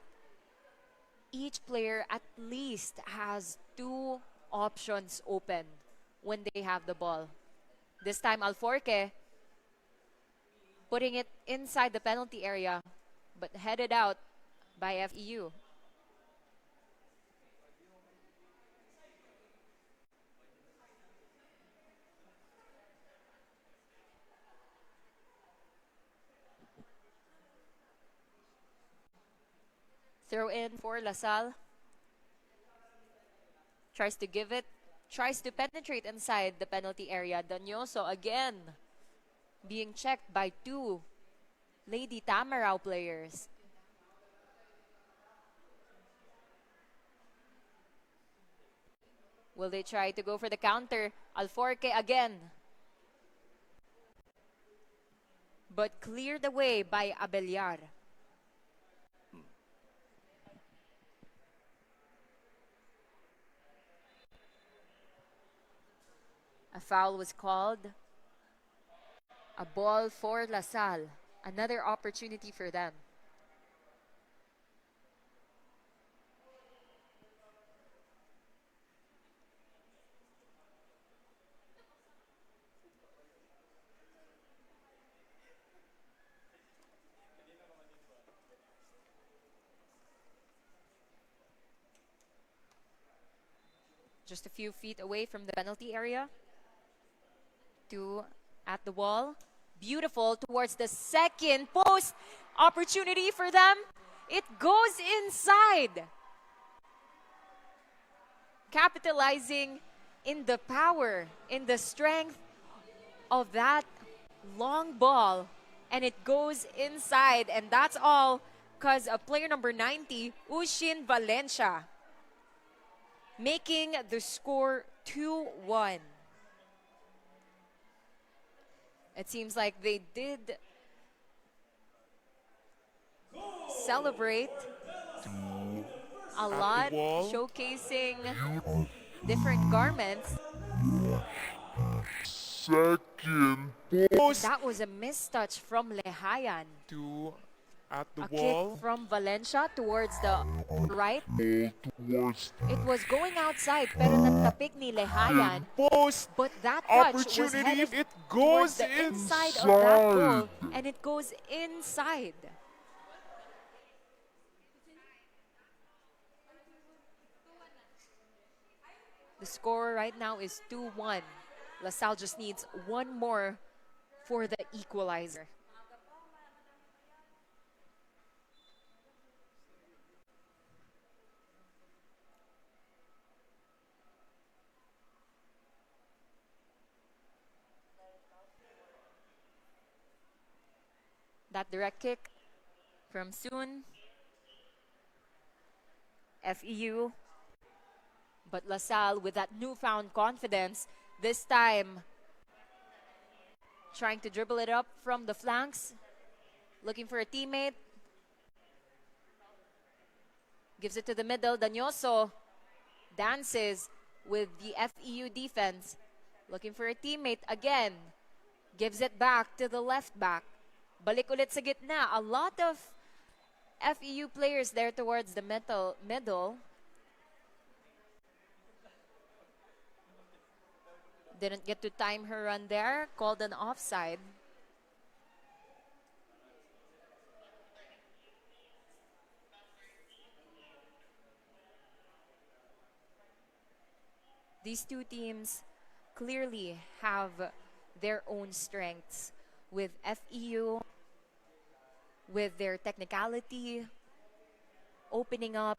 each player at least has two options open when they have the ball. This time, Alforque putting it inside the penalty area, but headed out by FEU. Throw in for LaSalle. Tries to give it. Tries to penetrate inside the penalty area. Danyoso again being checked by two Lady Tamarao players. Will they try to go for the counter? Alforque again. But cleared away by Abellar. A foul was called. A ball for LaSalle. Another opportunity for them. Just a few feet away from the penalty area. 2 at the wall. Beautiful towards the second post. Opportunity for them. It goes inside. Capitalizing in the power, in the strength of that long ball. And it goes inside. And that's all because of player number 90, Ushin Valencia, making the score 2-1. It seems like they did celebrate a lot, wall. showcasing different garments. Second post. That was a mistouch from Lehayan. 2 at the A wall. kick from Valencia towards the right. Towards It was going outside pero nagtapik ni Lehayan. post. But that touch was Opportunity. headed It towards goes the inside of that goal. inside. And it goes inside. The score right now is 2-1. LaSalle just needs one more for the equalizer. That direct kick from Soon. FEU. But LaSalle, with that newfound confidence, this time trying to dribble it up from the flanks, looking for a teammate. Gives it to the middle. Danyoso dances with the FEU defense, looking for a teammate again. Gives it back to the left back. Balik ulit sa gitna. A lot of FEU players there towards the middle. Didn't get to time her run there. Called an offside. These two teams clearly have their own strengths. With FEU, with their technicality, opening up,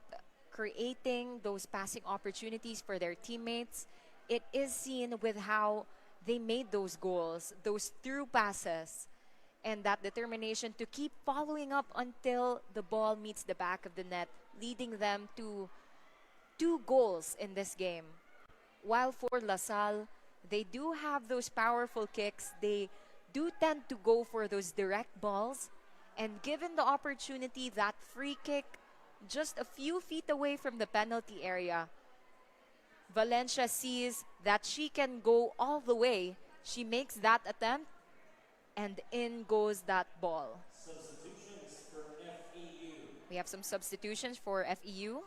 creating those passing opportunities for their teammates. It is seen with how they made those goals, those through passes, and that determination to keep following up until the ball meets the back of the net, leading them to 2 goals in this game. While for LaSalle, they do have those powerful kicks. They do tend to go for those direct balls. And given the opportunity, that free kick just a few feet away from the penalty area, Valencia sees that she can go all the way. She makes that attempt, and in goes that ball. Substitutions for FEU. We have some substitutions for FEU.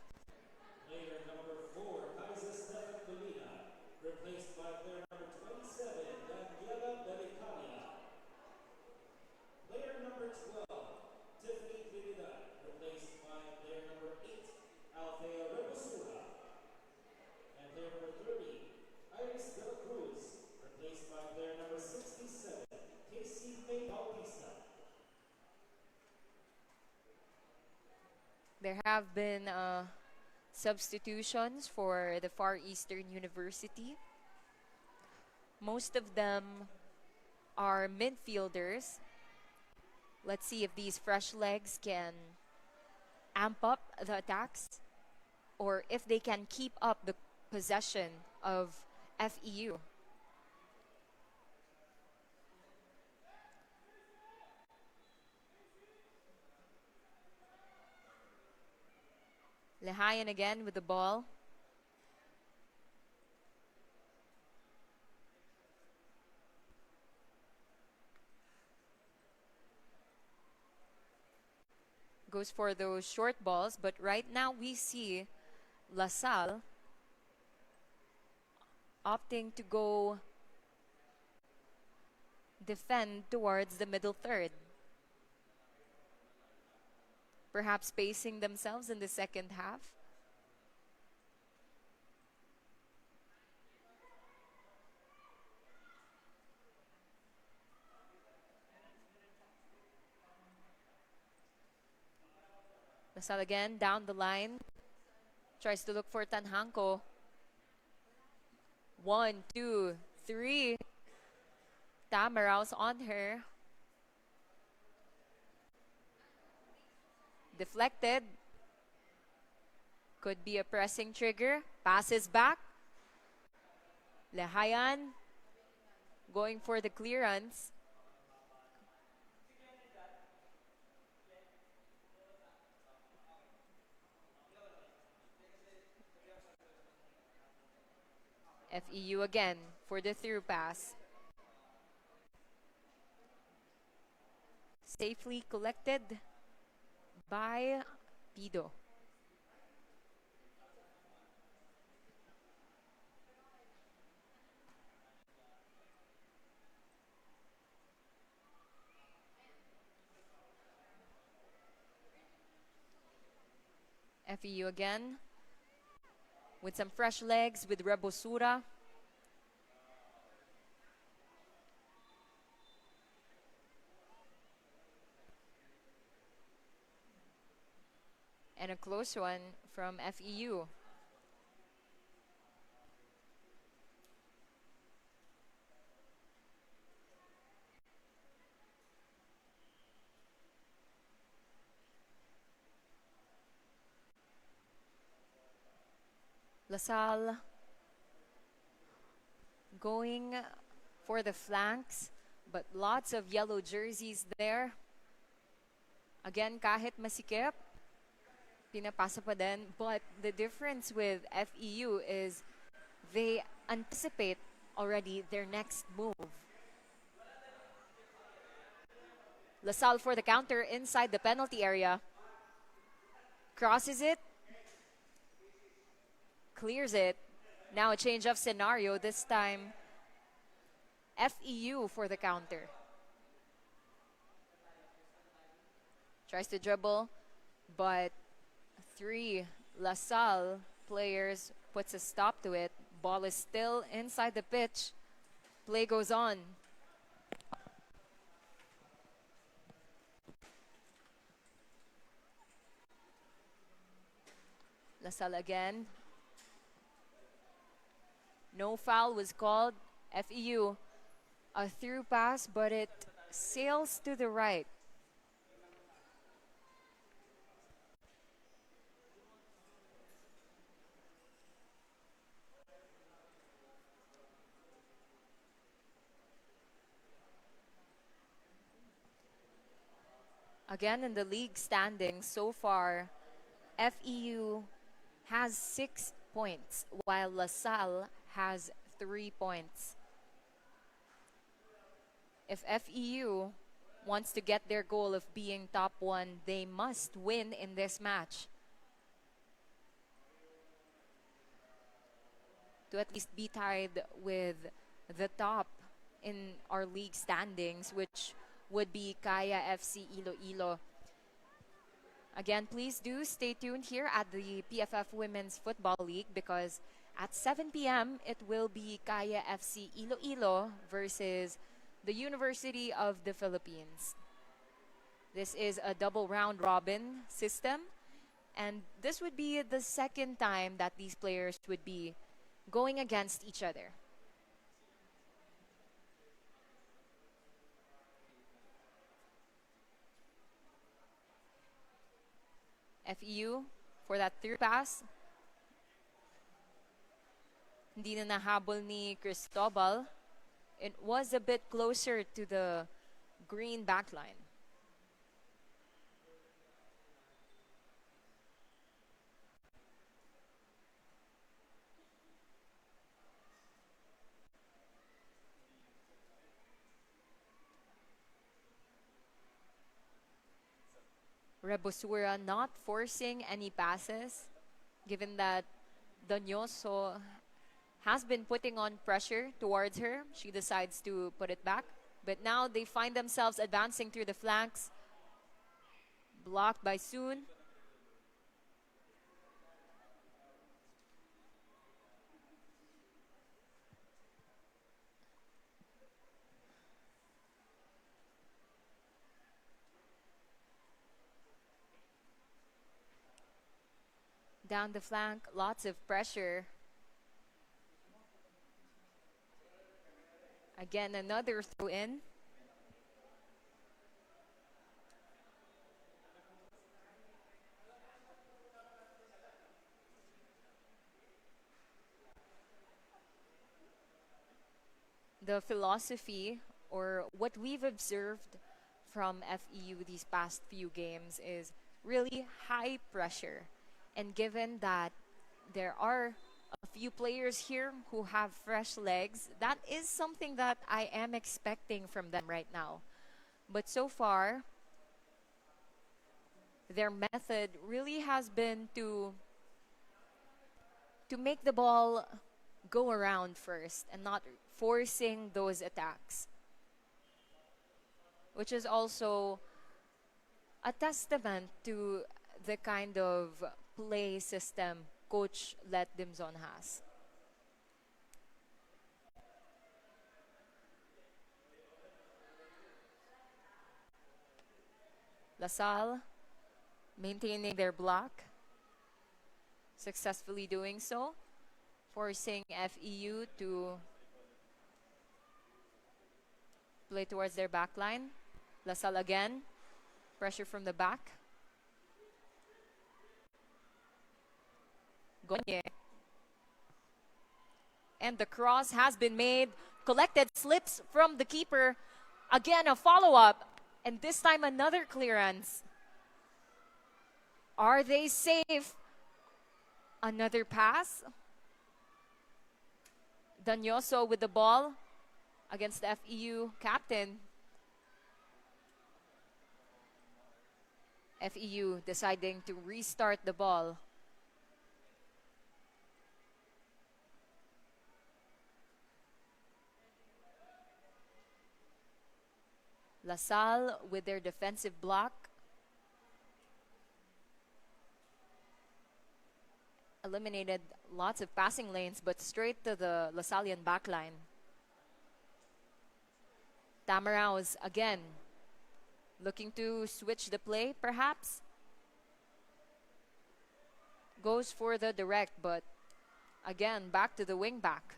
Player number 4, Kaiser Stefan Colina, replaced by player number 27, Daniela Belicalia. Player number 12, Tiffany Trinidad, replaced by player number 8, Althea Rebosura. And player number 30, Iris De La Cruz, replaced by player number 67, Casey May Bautista. There have been substitutions for the Far Eastern University. Most of them are midfielders. Let's see if these fresh legs can amp up the attacks or if they can keep up the possession of FEU. Lehayan again with the ball. Goes for those short balls, but right now we see LaSalle opting to go defend towards the middle third. Perhaps pacing themselves in the second half. Lasal again down the line. Tries to look for Tanhanko. 1, 2, 3. Tamaraws on her. Deflected. Could be a pressing trigger. Passes back. Lehayan going for the clearance. FEU again for the through pass. Safely collected by Pido. FEU again with some fresh legs with Rebosura. And a close one from FEU. Lasal going for the flanks, but lots of yellow jerseys there. Again, kahit masikip, pinapasa pa din. But the difference with FEU is they anticipate already their next move. Lasal for the counter inside the penalty area. Crosses it. Clears it. Now a change of scenario. This time, FEU for the counter. Tries to dribble, but 3 LaSalle players puts a stop to it. Ball is still inside the pitch. Play goes on. LaSalle again. No foul was called. FEU, a through pass, but it sails to the right. Again, in the league standings so far, FEU has 6 points, while LaSalle has 3 points. If FEU wants to get their goal of being top 1, they must win in this match to at least be tied with the top in our league standings, which would be Kaya FC Iloilo. Again, please do stay tuned here at the PFF Women's Football League, because at 7 p.m. it will be Kaya FC Iloilo versus the University of the Philippines. This is a double round robin system, and this would be the second time that these players would be going against each other. FEU for that through pass. Hindi na nahabol ni Cristobal. It was a bit closer to the green backline. Rebosura not forcing any passes, given that Doñoso has been putting on pressure towards her. She decides to put it back. But now they find themselves advancing through the flanks. Blocked by Soon. Down the flank, lots of pressure. Again, another throw in. The philosophy or what we've observed from FEU these past few games is really high pressure. And given that there are a few players here who have fresh legs, that is something that I am expecting from them right now. But so far, their method really has been to make the ball go around first and not forcing those attacks, which is also a testament to the kind of play system Coach Let Dimson has. LaSalle maintaining their block, successfully doing so, forcing FEU to play towards their back line. LaSalle again, pressure from the back. Gonye. And the cross has been made. Collected slips from the keeper. Again, a follow-up. And this time, another clearance. Are they safe? Another pass. Danyoso with the ball against the FEU captain. FEU deciding to restart the ball. LaSalle with their defensive block. Eliminated lots of passing lanes, but straight to the LaSallian backline. Tamaraos again looking to switch the play, perhaps. Goes for the direct, but again, back to the wing back.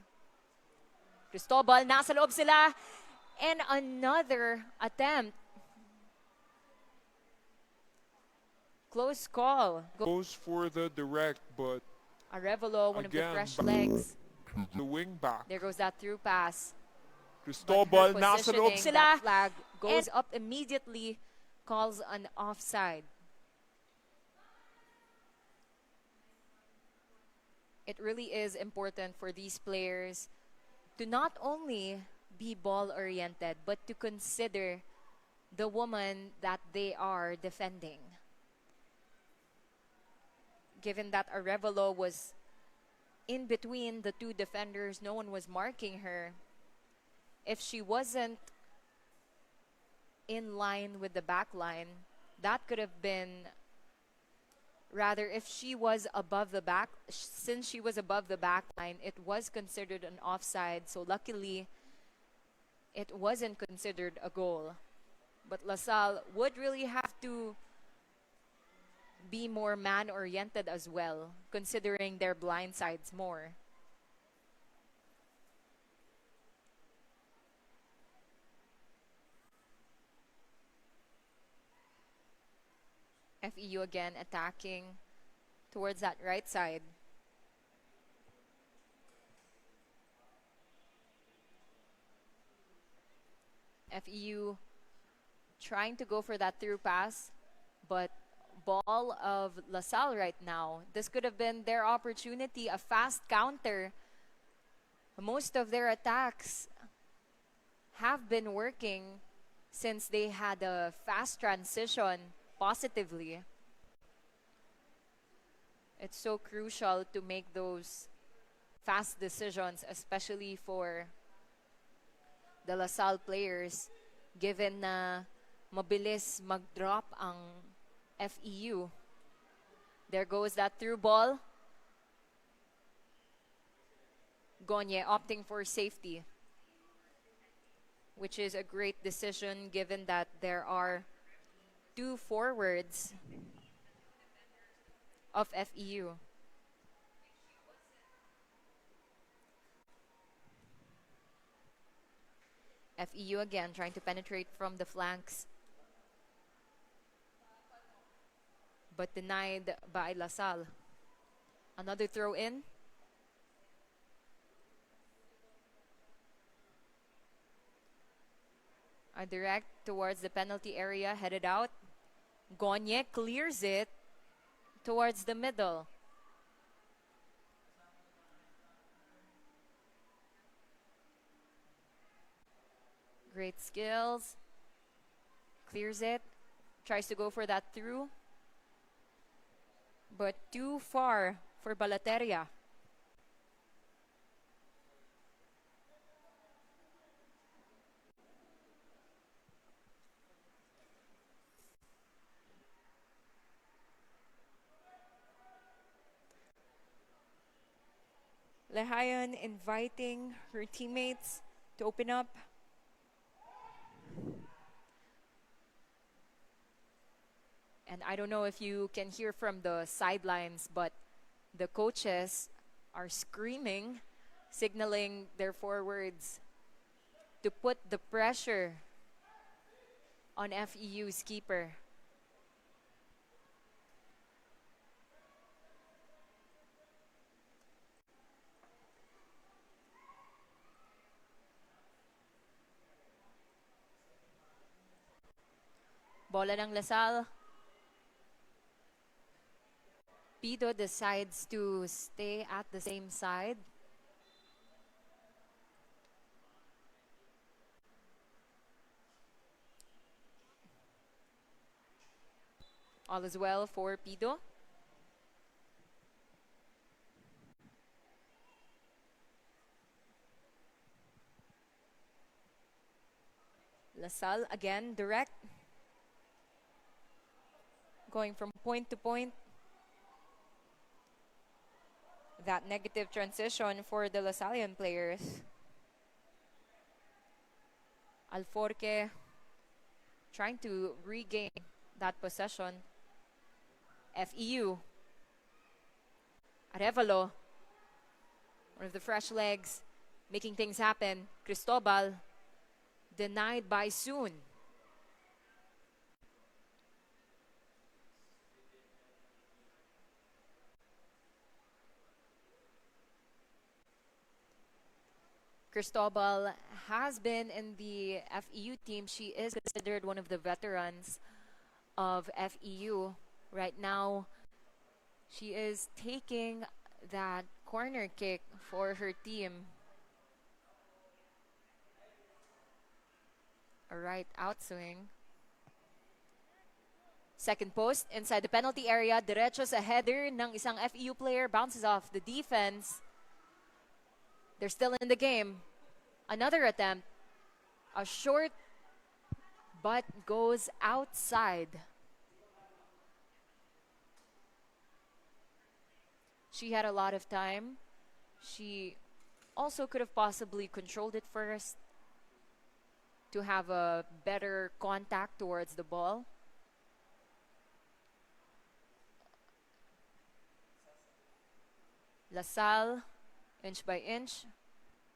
Cristobal, nasa loob sila. And another attempt. Close call. Goes for the direct, but Arevalo, one of the again, fresh legs. the wing back. There goes that through pass. Cristobal, But her nasa loob positioning, sila. that flag goes up immediately, calls an offside. It really is important for these players to not only be ball-oriented, but to consider the woman that they are defending. Given that Arevalo was in between the two defenders, no one was marking her. If she wasn't in line with the back line, that could have been, rather, if she was above the back, since she was above the back line, it was considered an offside. So luckily, it wasn't considered a goal. But LaSalle would really have to be more man-oriented as well, considering their blind sides more. FEU again attacking towards that right side. FEU trying to go for that through pass, but ball of LaSalle right now. This could have been their opportunity, a fast counter. Most of their attacks have been working since they had a fast transition positively. It's so crucial to make those fast decisions, especially for the LaSalle players, given na mabilis mag-drop ang FEU. There goes that through ball. Gonye opting for safety, which is a great decision given that there are two forwards of FEU. FEU again trying to penetrate from the flanks, but denied by LaSalle. Another throw in. A direct towards the penalty area, headed out. Gonye clears it towards the middle. Great skills. Clears it. Tries to go for that through. But too far for Balateria. Lehayan inviting her teammates to open up. And I don't know if you can hear from the sidelines, but the coaches are screaming, signaling their forwards to put the pressure on FEU's keeper. Bola ng Lasal. Pido decides to stay at the same side. All is well for Pido. LaSalle again direct. Going from point to point. That negative transition for the Lasallian players. Alforque trying to regain that possession. FEU. Arevalo, one of the fresh legs, making things happen. Cristobal, denied by Soon. Cristobal has been in the FEU team. She is considered one of the veterans of FEU. Right now, she is taking that corner kick for her team. A right outswing. Second post inside the penalty area. Diretso sa header ng isang FEU player. Bounces off the defense. They're still in the game. Another attempt. A short but goes outside. She had a lot of time. She also could have possibly controlled it first to have a better contact towards the ball. LaSalle, inch by inch,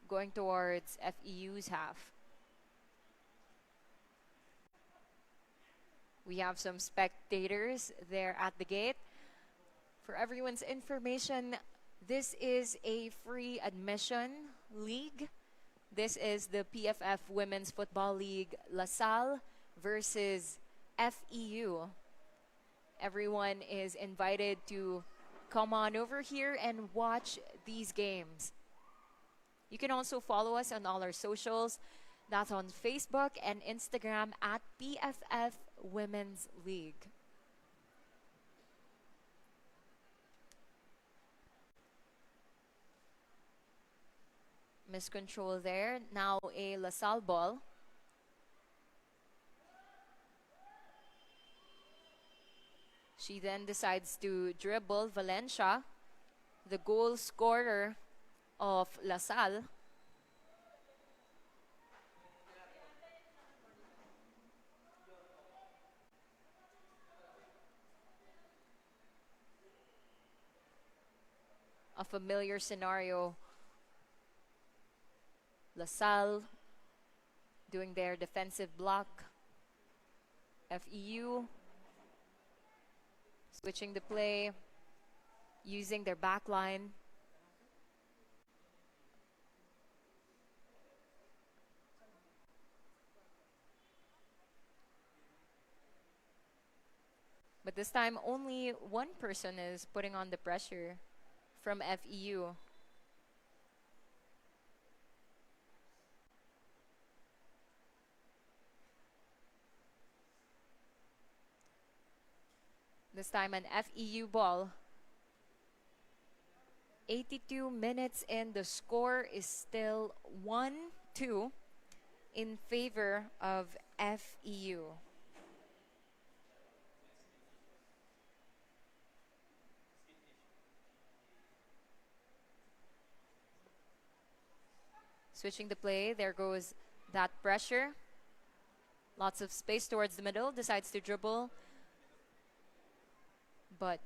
going towards FEU's half. We have some spectators there at the gate. For everyone's information, this is a free admission league. This is the PFF Women's Football League, LaSalle versus FEU. Everyone is invited to come on over here and watch these games. You can also follow us on all our socials. That's on Facebook and Instagram at PFF Women's League. Miscontrol there. Now a LaSalle ball. She then decides to dribble Valencia, the goal scorer of LaSalle. A familiar scenario. LaSalle doing their defensive block. FEU switching the play, using their back line. But this time, only one person is putting on the pressure from FEU. This time, an FEU ball. 82 minutes in, the score is still 1-2 in favor of FEU. Switching the play, there goes that pressure. Lots of space towards the middle, decides to dribble. But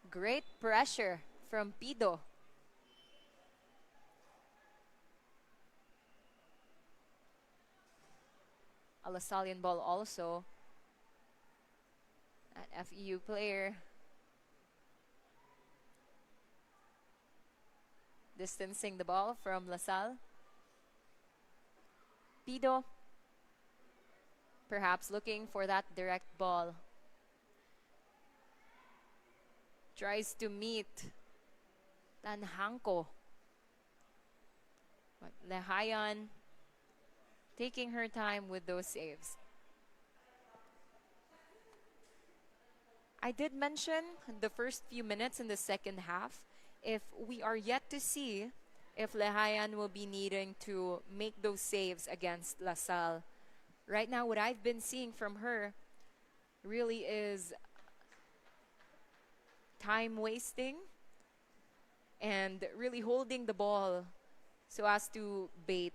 great pressure from Pido. A Lasallian ball also. An FEU player. Distancing the ball from LaSalle. Pido perhaps looking for that direct ball. Tries to meet Tanhanko. But Lehayan taking her time with those saves. I did mention the first few minutes in the second half. If we are yet to see if Lehayan will be needing to make those saves against LaSalle. Right now, what I've been seeing from her really is time wasting and really holding the ball so as to bait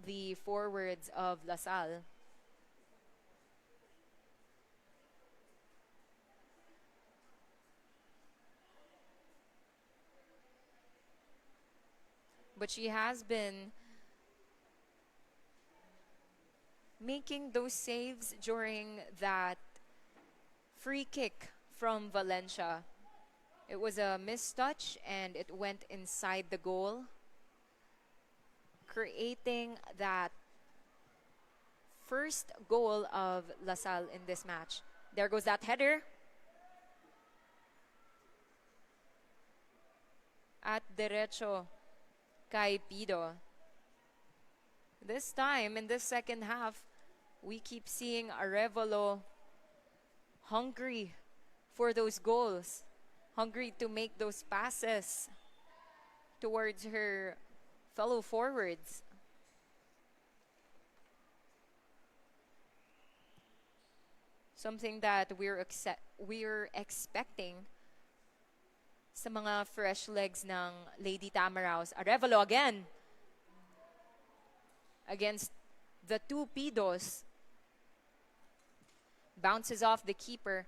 the forwards of LaSalle. But she has been making those saves during that free kick from Valencia. It was a mistouch and it went inside the goal, creating that first goal of LaSalle in this match. There goes that header. At derecho kay Pido. This time, in this second half, we keep seeing Arevalo hungry for those goals, hungry to make those passes towards her fellow forwards. Something that we're expecting sa mga fresh legs ng Lady Tamaraos. Arevalo again against the two Pidos. Bounces off the keeper,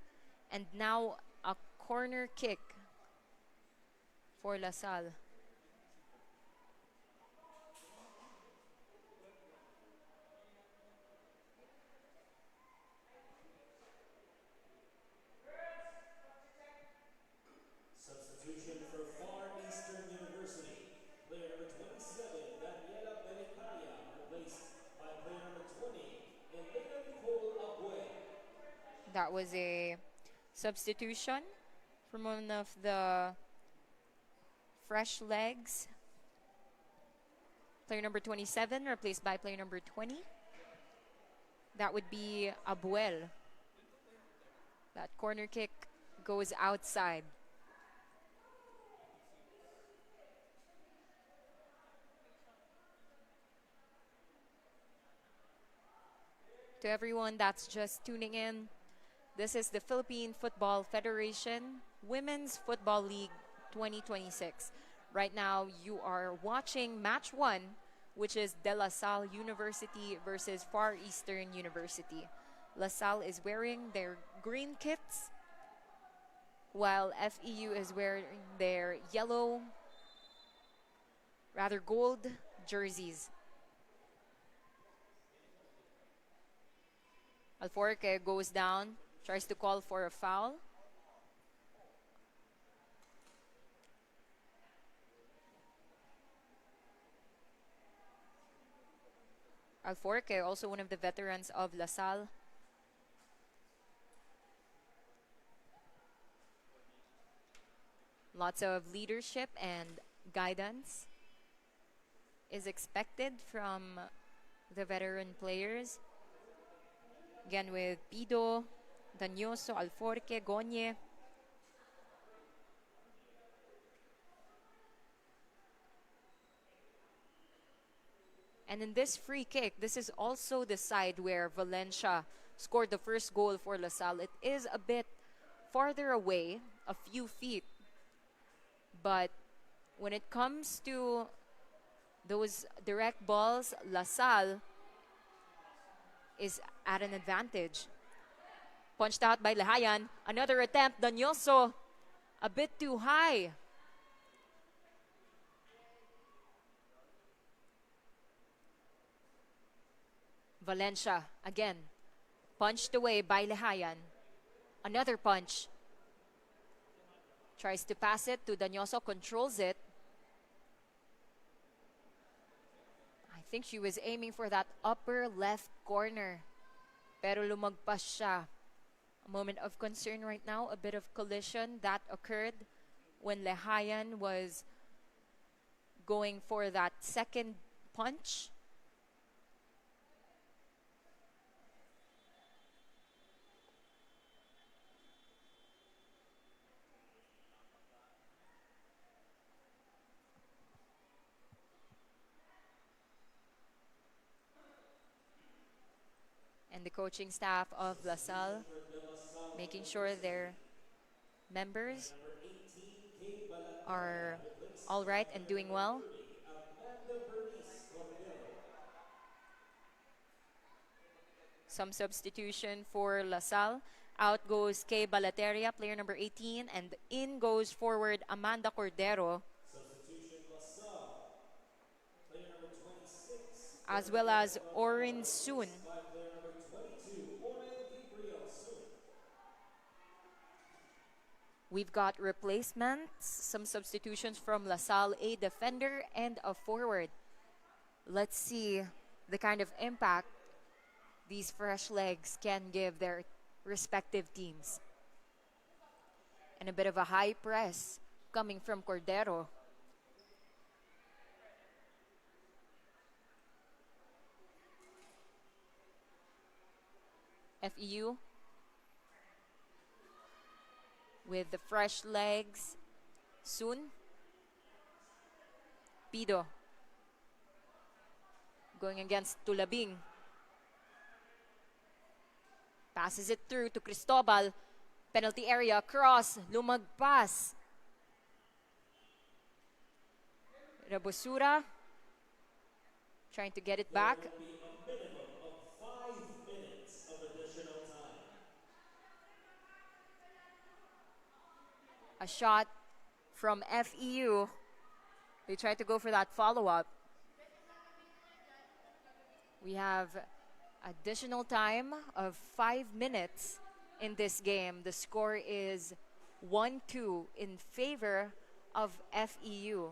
and now a corner kick for LaSalle. Substitution for Far Eastern University. Player number 27, Daniela Belicaria, replaced by player number 20, Elena Nicole Abuel. That was a substitution from one of the fresh legs. Player number 27 replaced by player number 20. That would be Abuel. That corner kick goes outside. To everyone that's just tuning in, this is the Philippine Football Federation Women's Football League 2026. Right now, you are watching match 1, which is De La Salle University versus Far Eastern University. La Salle is wearing their green kits, while FEU is wearing their yellow, rather gold jerseys. Alforque goes down, tries to call for a foul. Alforque, also one of the veterans of La Salle. Lots of leadership and guidance is expected from the veteran players. Again with Pido, Danyoso, Alforque, Gonye. And in this free kick, this is also the side where Valencia scored the first goal for La Salle. It is a bit farther away, a few feet. But when it comes to those direct balls, La Salle is at an advantage. Punched out by Lehayan. Another attempt, Danyoso. A bit too high. Valencia, again, punched away by Lehayan. Another punch. Tries to pass it to Danyoso, controls it. I think she was aiming for that upper left corner. Pero lumagpas siya. A moment of concern right now, a bit of collision that occurred when Lehayan was going for that second punch. And the coaching staff of La Salle making sure their members are all right and doing well. Some substitution for La Salle. Out goes Kay Balateria, player number 18, and in goes forward Amanda Cordero, Substitution LaSalle. Player number 26. as well as Orin Soon. By player number 22, Oren Gabriel Soon. We've got replacements, some substitutions from La Salle, a defender and a forward. Let's see the kind of impact these fresh legs can give their respective teams. And a bit of a high press coming from Cordero. FEU with the fresh legs. Soon. Pido going against Tulabing. Passes it through to Cristobal. Penalty area, cross, lumagpas. Rabosura trying to get it back. There will be a minimum of 5 minutes of additional time. A shot from FEU. They try to go for that follow-up. We have additional time of 5 minutes in this game. The score is 1-2 in favor of FEU.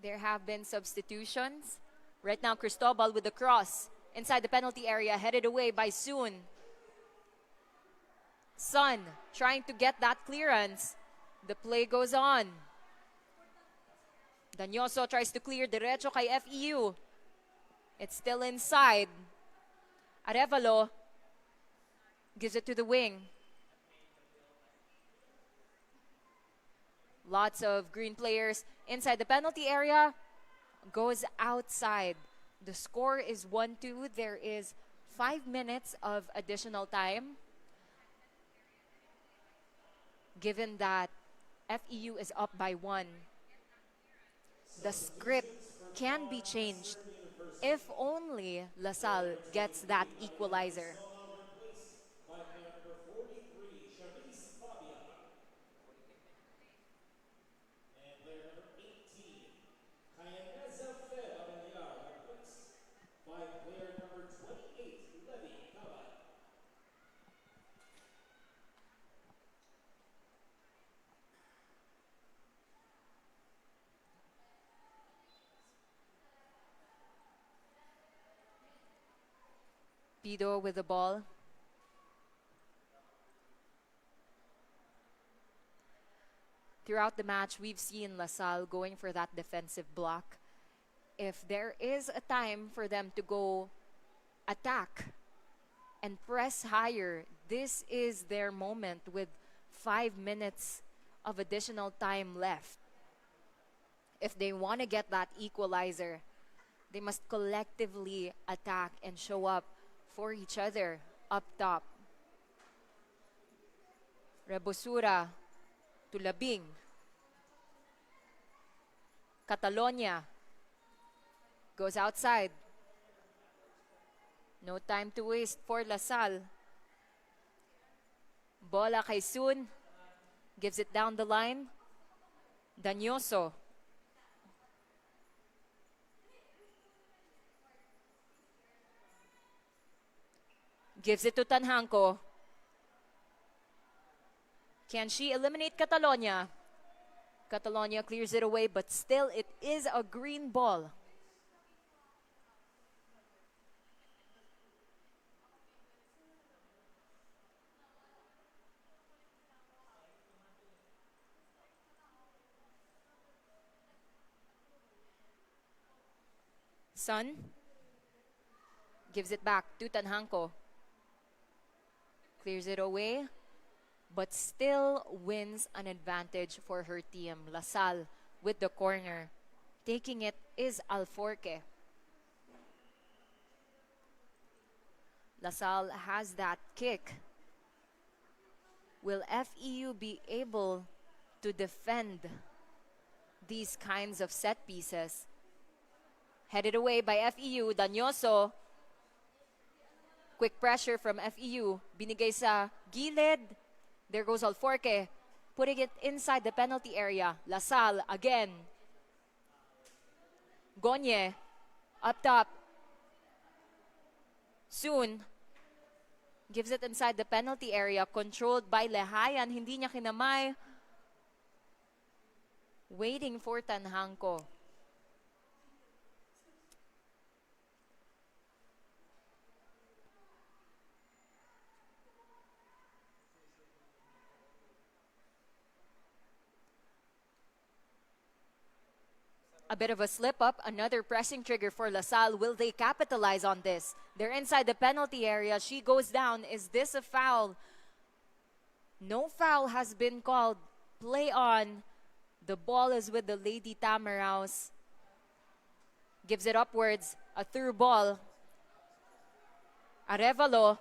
There have been substitutions. Right now, Cristobal with the cross inside the penalty area, headed away by Soon. Sun trying to get that clearance. The play goes on. Danyoso tries to clear derecho kay FEU. It's still inside. Arevalo gives it to the wing. Lots of green players inside the penalty area. Goes outside. The score is 1-2. There is 5 minutes of additional time. Given that FEU is up by 1, the script can be changed if only La Salle gets that equalizer. By player number 43, Charisse Fabia. And player number 18, Kayaneza Fer Abellar, replaced by player number Pido with the ball. Throughout the match, we've seen LaSalle going for that defensive block. If there is a time for them to go attack and press higher, this is their moment with 5 minutes of additional time left. If they want to get that equalizer, they must collectively attack and show up for each other up top. Rebosura to Labing. Catalonia goes outside. No time to waste for LaSalle. Bola kay Sun. Gives it down the line. Danyoso. Gives it to Tanhanko. Can she eliminate Catalonia? Catalonia clears it away, but still it is a green ball. Sun gives it back to Tanhanko. Clears it away, but still wins an advantage for her team. LaSalle with the corner. Taking it is Alforque. LaSalle has that kick. Will FEU be able to defend these kinds of set pieces? Headed away by FEU, Danyoso. Quick pressure from FEU. Binigay sa gilid. There goes Alforque, putting it inside the penalty area. LaSalle again. Gonye, up top. Soon, gives it inside the penalty area. Controlled by Lehayan. Hindi niya kinamay. Waiting for Tanhanko. A bit of a slip up, another pressing trigger for LaSalle. Will they capitalize on this? They're inside the penalty area. She goes down. Is this a foul? No foul has been called. Play on. The ball is with the Lady Tamaraws. Gives it upwards. A through ball. Arevalo.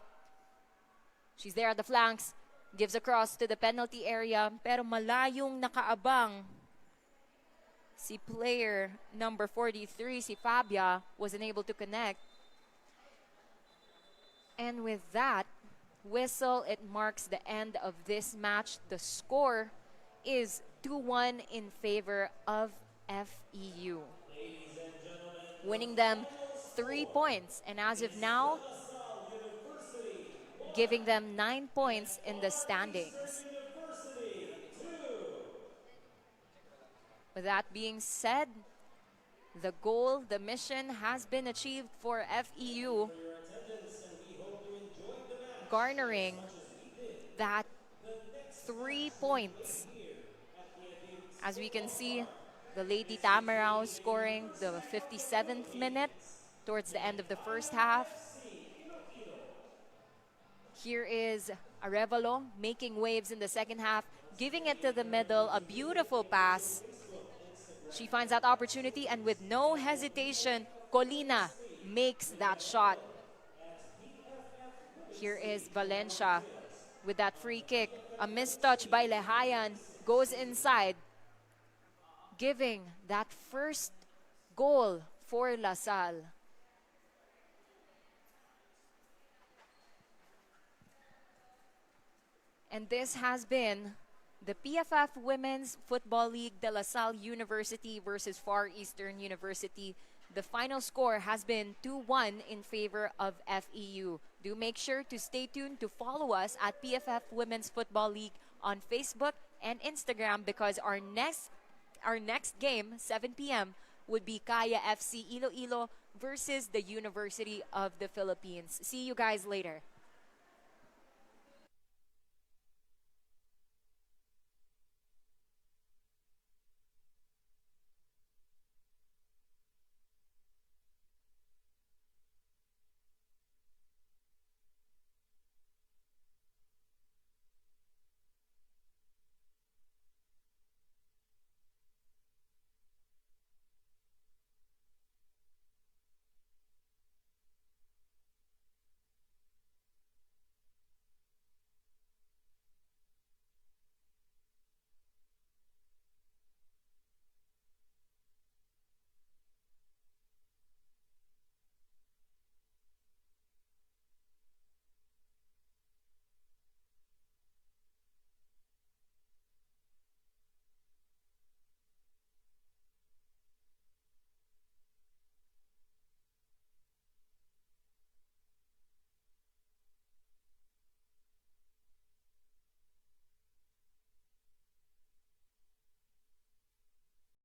She's there at the flanks. Gives across to the penalty area. Pero malayong nakaabang. Si player number 43, si Fabia, wasn't able to connect. And with that whistle, it marks the end of this match. The score is 2-1 in favor of FEU. Winning them 3 points. And as of now, giving them 9 points in the standings. With that being said, the goal, the mission has been achieved for FEU, garnering that 3 points. As we can see, the Lady Tamaraw scoring the 57th minute towards the end of the first half. Here is Arevalo making waves in the second half, giving it to the middle, a beautiful pass. She finds that opportunity, and with no hesitation, Colina makes that shot. Here is Valencia with that free kick. A mistouch by Lehayan goes inside, giving that first goal for LaSalle. And this has been the PFF Women's Football League, De La Salle University versus Far Eastern University. The final score has been 2-1 in favor of FEU. Do make sure to stay tuned to follow us at PFF Women's Football League on Facebook and Instagram, because our next game, 7 p.m., would be Kaya FC Iloilo versus the University of the Philippines. See you guys later.